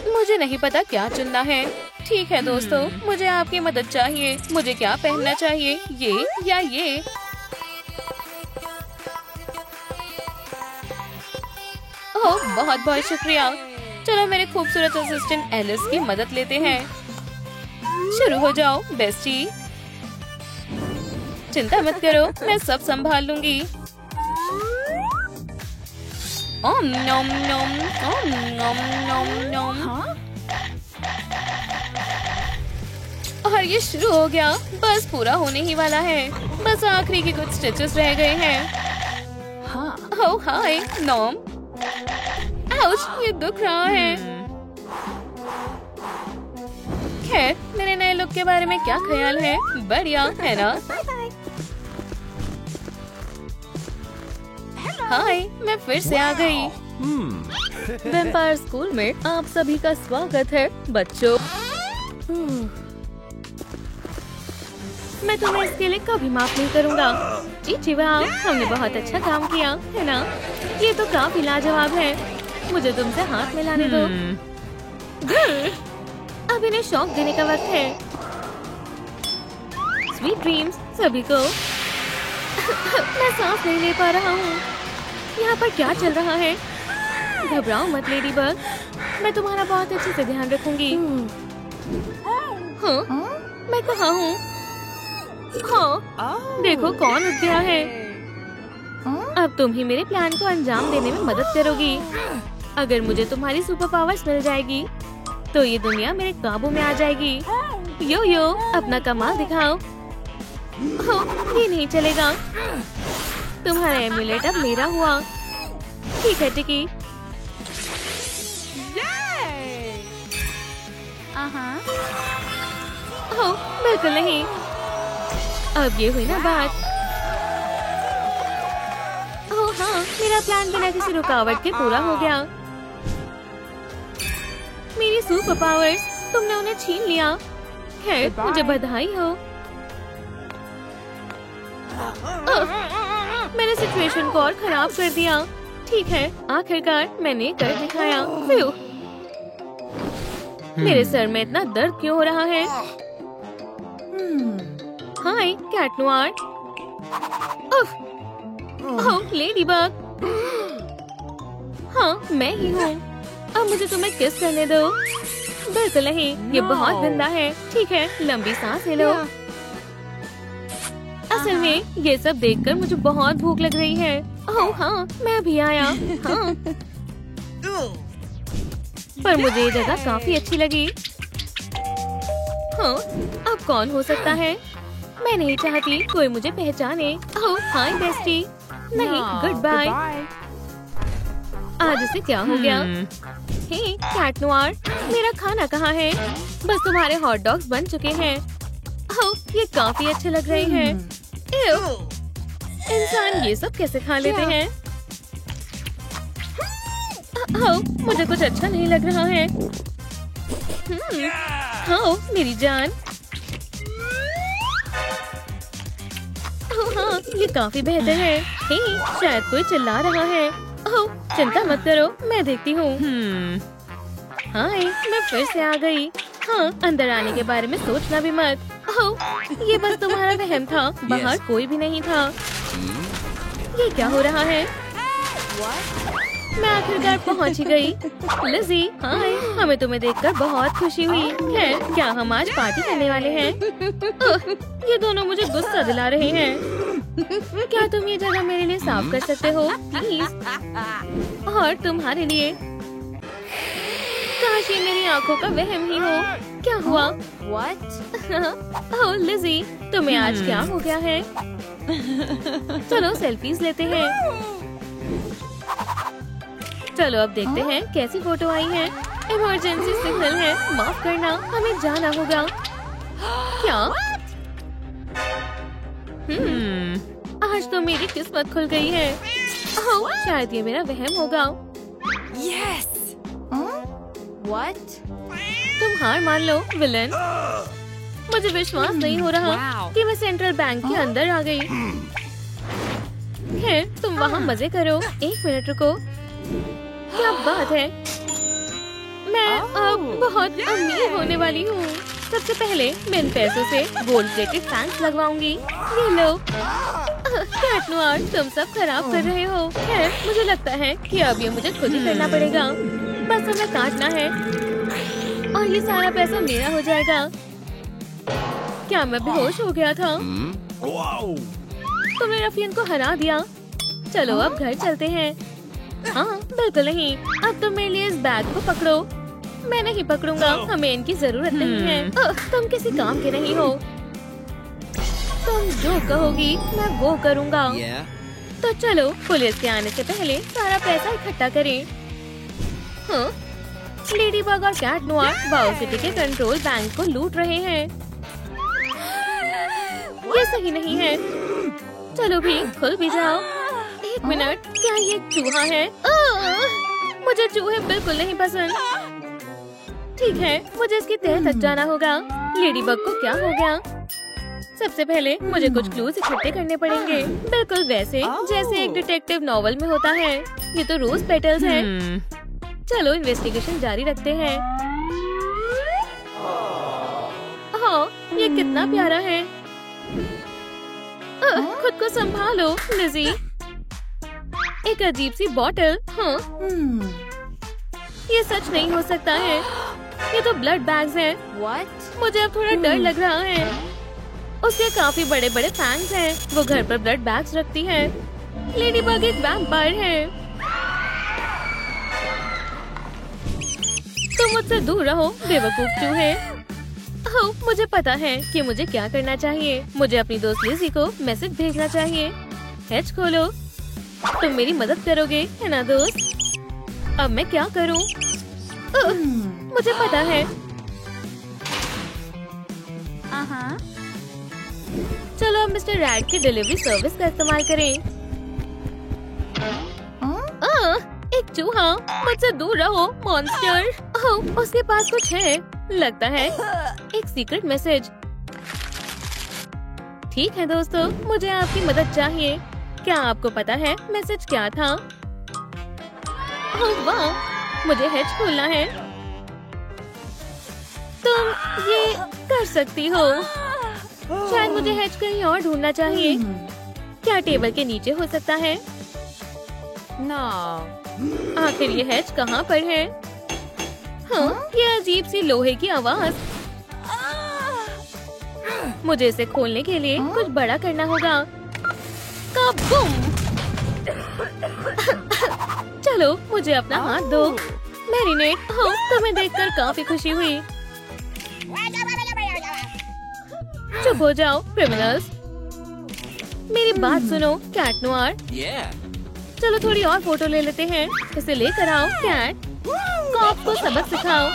मुझे नहीं पता क्या चुनना है। ठीक है दोस्तों, मुझे आपकी मदद चाहिए। मुझे क्या पहनना चाहिए, ये या ये? ओह, बहुत बहुत शुक्रिया। चलो मेरे खूबसूरत असिस्टेंट एलिस की मदद लेते हैं। शुरू हो जाओ बेस्टी। चिंता मत करो, मैं सब संभाल लूंगी। ओम नोम नोम, ओम नोम नोम नोम। और ये शुरू हो गया। बस पूरा होने ही वाला है। बस आखिरी के कुछ स्टिचेस रह गए हैं। ओह हाय नोम। आउच, ये दुख रहा है। खैर, मेरे नए लुक के बारे में क्या ख्याल है? बढ़िया है ना? हाय, मैं फिर से आ गई। वेम्पायर स्कूल में आप सभी का स्वागत है बच्चों। मैं तुम्हें इसके लिए कभी माफ नहीं करूंगा। जी वाह, हमने बहुत अच्छा काम किया है ना? ये तो काफी लाजवाब है। मुझे तुमसे हाथ मिलाने दो। अब इन्हें शौक देने का वक्त है। स्वीट ड्रीम्स सभी को। मैं सांस नहीं ले पा रहा हूँ। यहाँ पर क्या चल रहा है? घबराओ मत लेडी बग, मैं तुम्हारा बहुत अच्छे से ध्यान रखूंगी। हाँ, मैं कहाँ हूँ? हाँ, देखो कौन उठ गया है। अब तुम ही मेरे प्लान को अंजाम देने में मदद करोगी। अगर मुझे तुम्हारी सुपर पावर्स मिल जाएगी तो ये दुनिया मेरे काबू में आ जाएगी। यो यो, अपना कमाल दिखाओ। ये नहीं चलेगा। तुम्हारा एम्यूलेट अब मेरा हुआ। ठीक है टिकी। बिल्कुल नहीं। अब ये हुई ना बात। ओह हाँ, मेरा प्लान बिना किसी रुकावट के पूरा हो गया। मेरी सुपर पावर्स, तुमने उन्हें छीन लिया। खैर, मुझे बधाई हो। मैंने सिचुएशन को और खराब कर दिया। ठीक है, आखिरकार मैंने कर दिखाया। मेरे सर में इतना दर्द क्यों हो रहा है? हाय कैट नोयर। ओह लेडी बग। हाँ, मैं ही हूँ। अब मुझे तुम्हें किस करने दो। बिल्कुल नहीं, ये बहुत गंदा है। ठीक है, लंबी सांस ले लो। असल में ये सब देखकर मुझे बहुत भूख लग रही है। ओह हाँ, मैं भी आया। हाँ, पर मुझे ये जगह काफी अच्छी लगी। हाँ, अब कौन हो सकता है? मैं नहीं चाहती कोई मुझे पहचाने। ओह हाय बेस्टी। नहीं, गुड बाय। आज उसे क्या हो गया? हे कैट नोयर, मेरा खाना कहाँ है? बस तुम्हारे हॉट डॉग्स बन चुके हैं। ओह, ये काफी अच्छे लग रहे हैं। इंसान ये सब कैसे खा लेते हैं? ओह, मुझे कुछ अच्छा नहीं लग रहा है। ओह मेरी जान। ओह हाँ, ये काफी बेहतर है। हे, शायद कोई चिल्ला रहा है। ओह, चिंता मत करो, मैं देखती हूँ। हाय, मैं फिर से आ गई। हाँ, अंदर आने के बारे में सोचना भी मत। ओह, ये बस तुम्हारा वहम था। बाहर कोई भी नहीं था। ये क्या हो रहा है? मैं आखिरकार पहुंच ही गई। लिज़ी, हाय, हमें तुम्हें देखकर बहुत खुशी हुई है। क्या हम आज पार्टी करने वाले हैं? ये दोनों मुझे गुस्सा दिला रहे हैं। क्या तुम ये जगह मेरे लिए साफ कर सकते हो प्लीज? और तुम्हारे लिए। काश ये मेरी आंखों का वहम ही हो। क्या हुआ? ओह लिज़ी, तुम्हें आज क्या हो गया है? चलो सेल्फीज लेते हैं। चलो अब देखते हैं कैसी फोटो आई है। इमरजेंसी सिग्नल है, माफ करना, हमें जाना होगा। क्या? आज तो मेरी किस्मत खुल गई है। ओह, शायद ये मेरा वहम होगा। Yes. What? तुम हार मान लो विलन। मुझे विश्वास नहीं हो रहा कि मैं सेंट्रल बैंक के अंदर आ गई। खैर, तुम वहाँ मजे करो। एक मिनट रुको। क्या बात है? मैं अब बहुत अमीर होने वाली हूँ। सबसे पहले मैं इन पैसों से गोल्ड प्लेटेड फैंस लगवाऊंगी। ये लो। कैट नोयर, तुम सब खराब कर रहे हो। खैर, मुझे लगता है कि अब ये मुझे खुद ही करना पड़ेगा। बस हमें काटना है और ये सारा पैसा मेरा हो जाएगा। क्या मैं बेहोश हो गया था? तुमने रफियन को हरा दिया। चलो अब घर चलते हैं। हाँ बिल्कुल नहीं, अब तुम मेरे लिए इस बैग को पकड़ो। मैं नहीं पकड़ूंगा, हमें इनकी जरूरत नहीं है। तुम किसी काम के नहीं हो। तुम जो कहोगी मैं वो करूंगा। तो चलो पुलिस के आने से पहले सारा पैसा इकट्ठा करें। हाँ? लेडीबग और कैट नोयर वाओ सिटी के कंट्रोल बैंक को लूट रहे हैं। ये सही नहीं है। चलो भी खुल भी जाओ। एक मिनट, क्या ये चूहा है? मुझे चूहे बिल्कुल नहीं पसंद। ठीक है, मुझे इसकी तह तक जाना होगा। लेडीबग को क्या हो गया? सबसे पहले मुझे कुछ क्लूज इकट्ठे करने पड़ेंगे, बिल्कुल वैसे जैसे एक डिटेक्टिव नॉवल में होता है। ये तो रोज पेटल्स हैं। चलो इन्वेस्टिगेशन जारी रखते हैं। हाँ, ये कितना प्यारा है। खुद को संभालो लिज़ी। एक अजीब सी बॉटल। हाँ, ये सच नहीं हो सकता है। ये तो ब्लड बैग्स हैं। What? मुझे अब थोड़ा डर लग रहा है। उसके काफी बड़े बड़े फैंग्स हैं। वो घर पर ब्लड बैग्स रखती है। लेडीबग एक वैम्पायर है। तुम मुझसे दूर रहो बेवकूफ चूहे। ओह, मुझे पता है कि मुझे क्या करना चाहिए। मुझे अपनी दोस्त लिज़ी को मैसेज भेजना चाहिए। हैच खोलो। तुम मेरी मदद करोगे है ना दोस्त? अब मैं क्या करूं? मुझे पता है। चलो अब मिस्टर रैड की डिलीवरी सर्विस का इस्तेमाल करें। एक चूहा, मुझसे दूर रहो मॉन्स्टर। ओह, उसके पास कुछ है, लगता है एक सीक्रेट मैसेज। ठीक है दोस्तों, मुझे आपकी मदद चाहिए। क्या आपको पता है मैसेज क्या था? ओह वाह, मुझे हैच खोलना है। तुम ये कर सकती हो। शायद मुझे हैच कहीं और ढूंढना चाहिए। क्या टेबल के नीचे हो सकता है? No. आखिर ये हैच कहाँ पर है? हाँ, ये अजीब सी लोहे की आवाज। मुझे इसे खोलने के लिए कुछ बड़ा करना होगा। काबूम! चलो मुझे अपना हाथ दो। मैरिनेट हो, तुम्हें देखकर काफी खुशी हुई। चुप हो जाओ क्रिमिनल्स। मेरी बात सुनो कैट नोयर। चलो थोड़ी और फोटो ले लेते हैं। इसे लेकर आओ कैट। कॉप को सबक सिखाओ।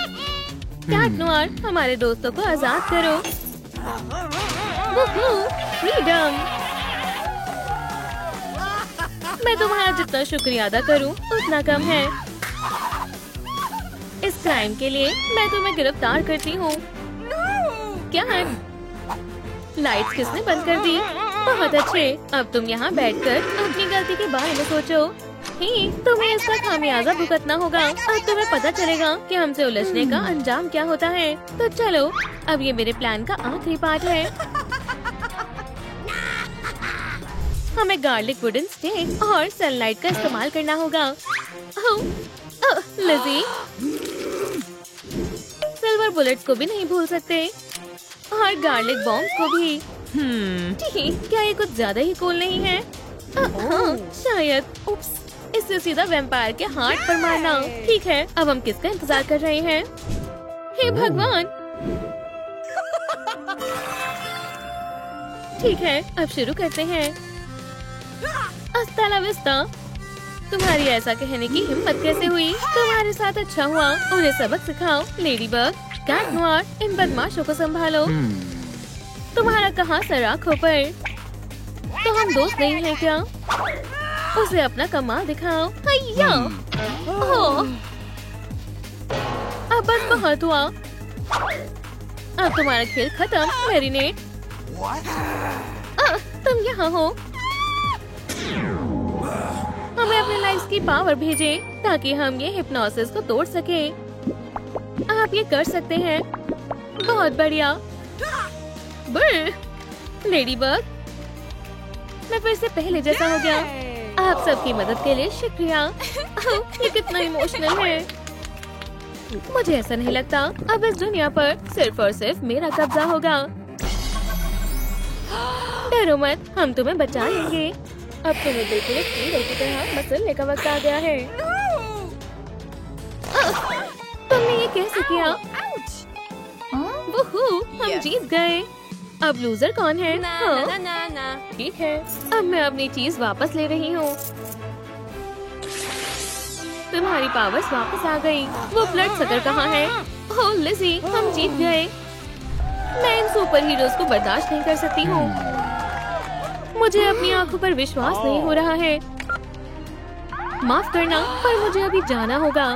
कैट नोयर, हमारे दोस्तों को आजाद करो। फ्रीडम। मैं तुम्हारा जितना शुक्रिया अदा करूं उतना कम है। इस क्राइम के लिए मैं तुम्हें गिरफ्तार करती हूँ। क्या है? लाइट्स किसने बंद कर दी? बहुत अच्छे। अब तुम यहाँ बैठकर अपनी गलती के बारे में सोचो। ही, तुम्हें इसका खामियाजा भुगतना होगा। अब तुम्हें पता चलेगा कि हमसे उलझने का अंजाम क्या होता है। तो चलो, अब ये मेरे प्लान का आखिरी पार्ट है। हमें गार्लिक वुडन स्टेक और सनलाइट का इस्तेमाल करना होगा। लिज़ी, सिल्वर बुलेट्स को भी नहीं भूल सकते और गार्लिक बॉम्ब को भी। क्या ये कुछ ज्यादा ही कूल नहीं है? शायद। उप्स, इससे सीधा वैम्पायर के हार्ट पर मारना। ठीक है, अब हम किसका इंतजार कर रहे हैं? हे भगवान! ठीक है, अब शुरू करते हैं। अस्ता ला विस्ता। तुम्हारी ऐसा कहने की हिम्मत कैसे हुई? तुम्हारे साथ अच्छा हुआ। उन्हें सबक सिखाओ लेडीबग। कैट नोयर, इन बदमाशों को संभालो। तुम्हारा कहाँ सर आँखों पर? तो हम दोस्त नहीं हैं क्या? उसे अपना कमाल दिखाओ। हैया! ओह! अब बस बहुत हुआ। अब तुम्हारा खेल खत्म मैरिनेट। तुम यहाँ हो। हमें अपने लाइफ की पावर भेजें ताकि हम ये हिप्नोसिस को तोड़ सके। आप ये कर सकते हैं। बहुत बढ़िया। लेडी बग, मैं फिर से पहले जैसा हो गया। आप सबकी मदद के लिए शुक्रिया। ये कितना इमोशनल है। मुझे ऐसा नहीं लगता अब इस दुनिया पर सिर्फ और सिर्फ मेरा कब्जा होगा। डरो मत, हम तुम्हें बचा लेंगे। अब तुम्हें बिल्कुल एक कीड़े की तरह मसलने का वक्त आ गया है। तुमने ये कैसे किया? वुहू, हम जीत गए। अब लूजर कौन है? ठीक है, अब मैं अपनी चीज वापस ले रही हूँ। तुम्हारी पावर्स वापस आ गई। वो ब्लड सकर कहाँ है? ओह लिज़ी, हम जीत गए। मैं इन सुपर हीरोज को बर्दाश्त नहीं कर सकती हूँ। मुझे अपनी आंखों पर विश्वास नहीं हो रहा है। माफ करना, पर मुझे अभी जाना होगा।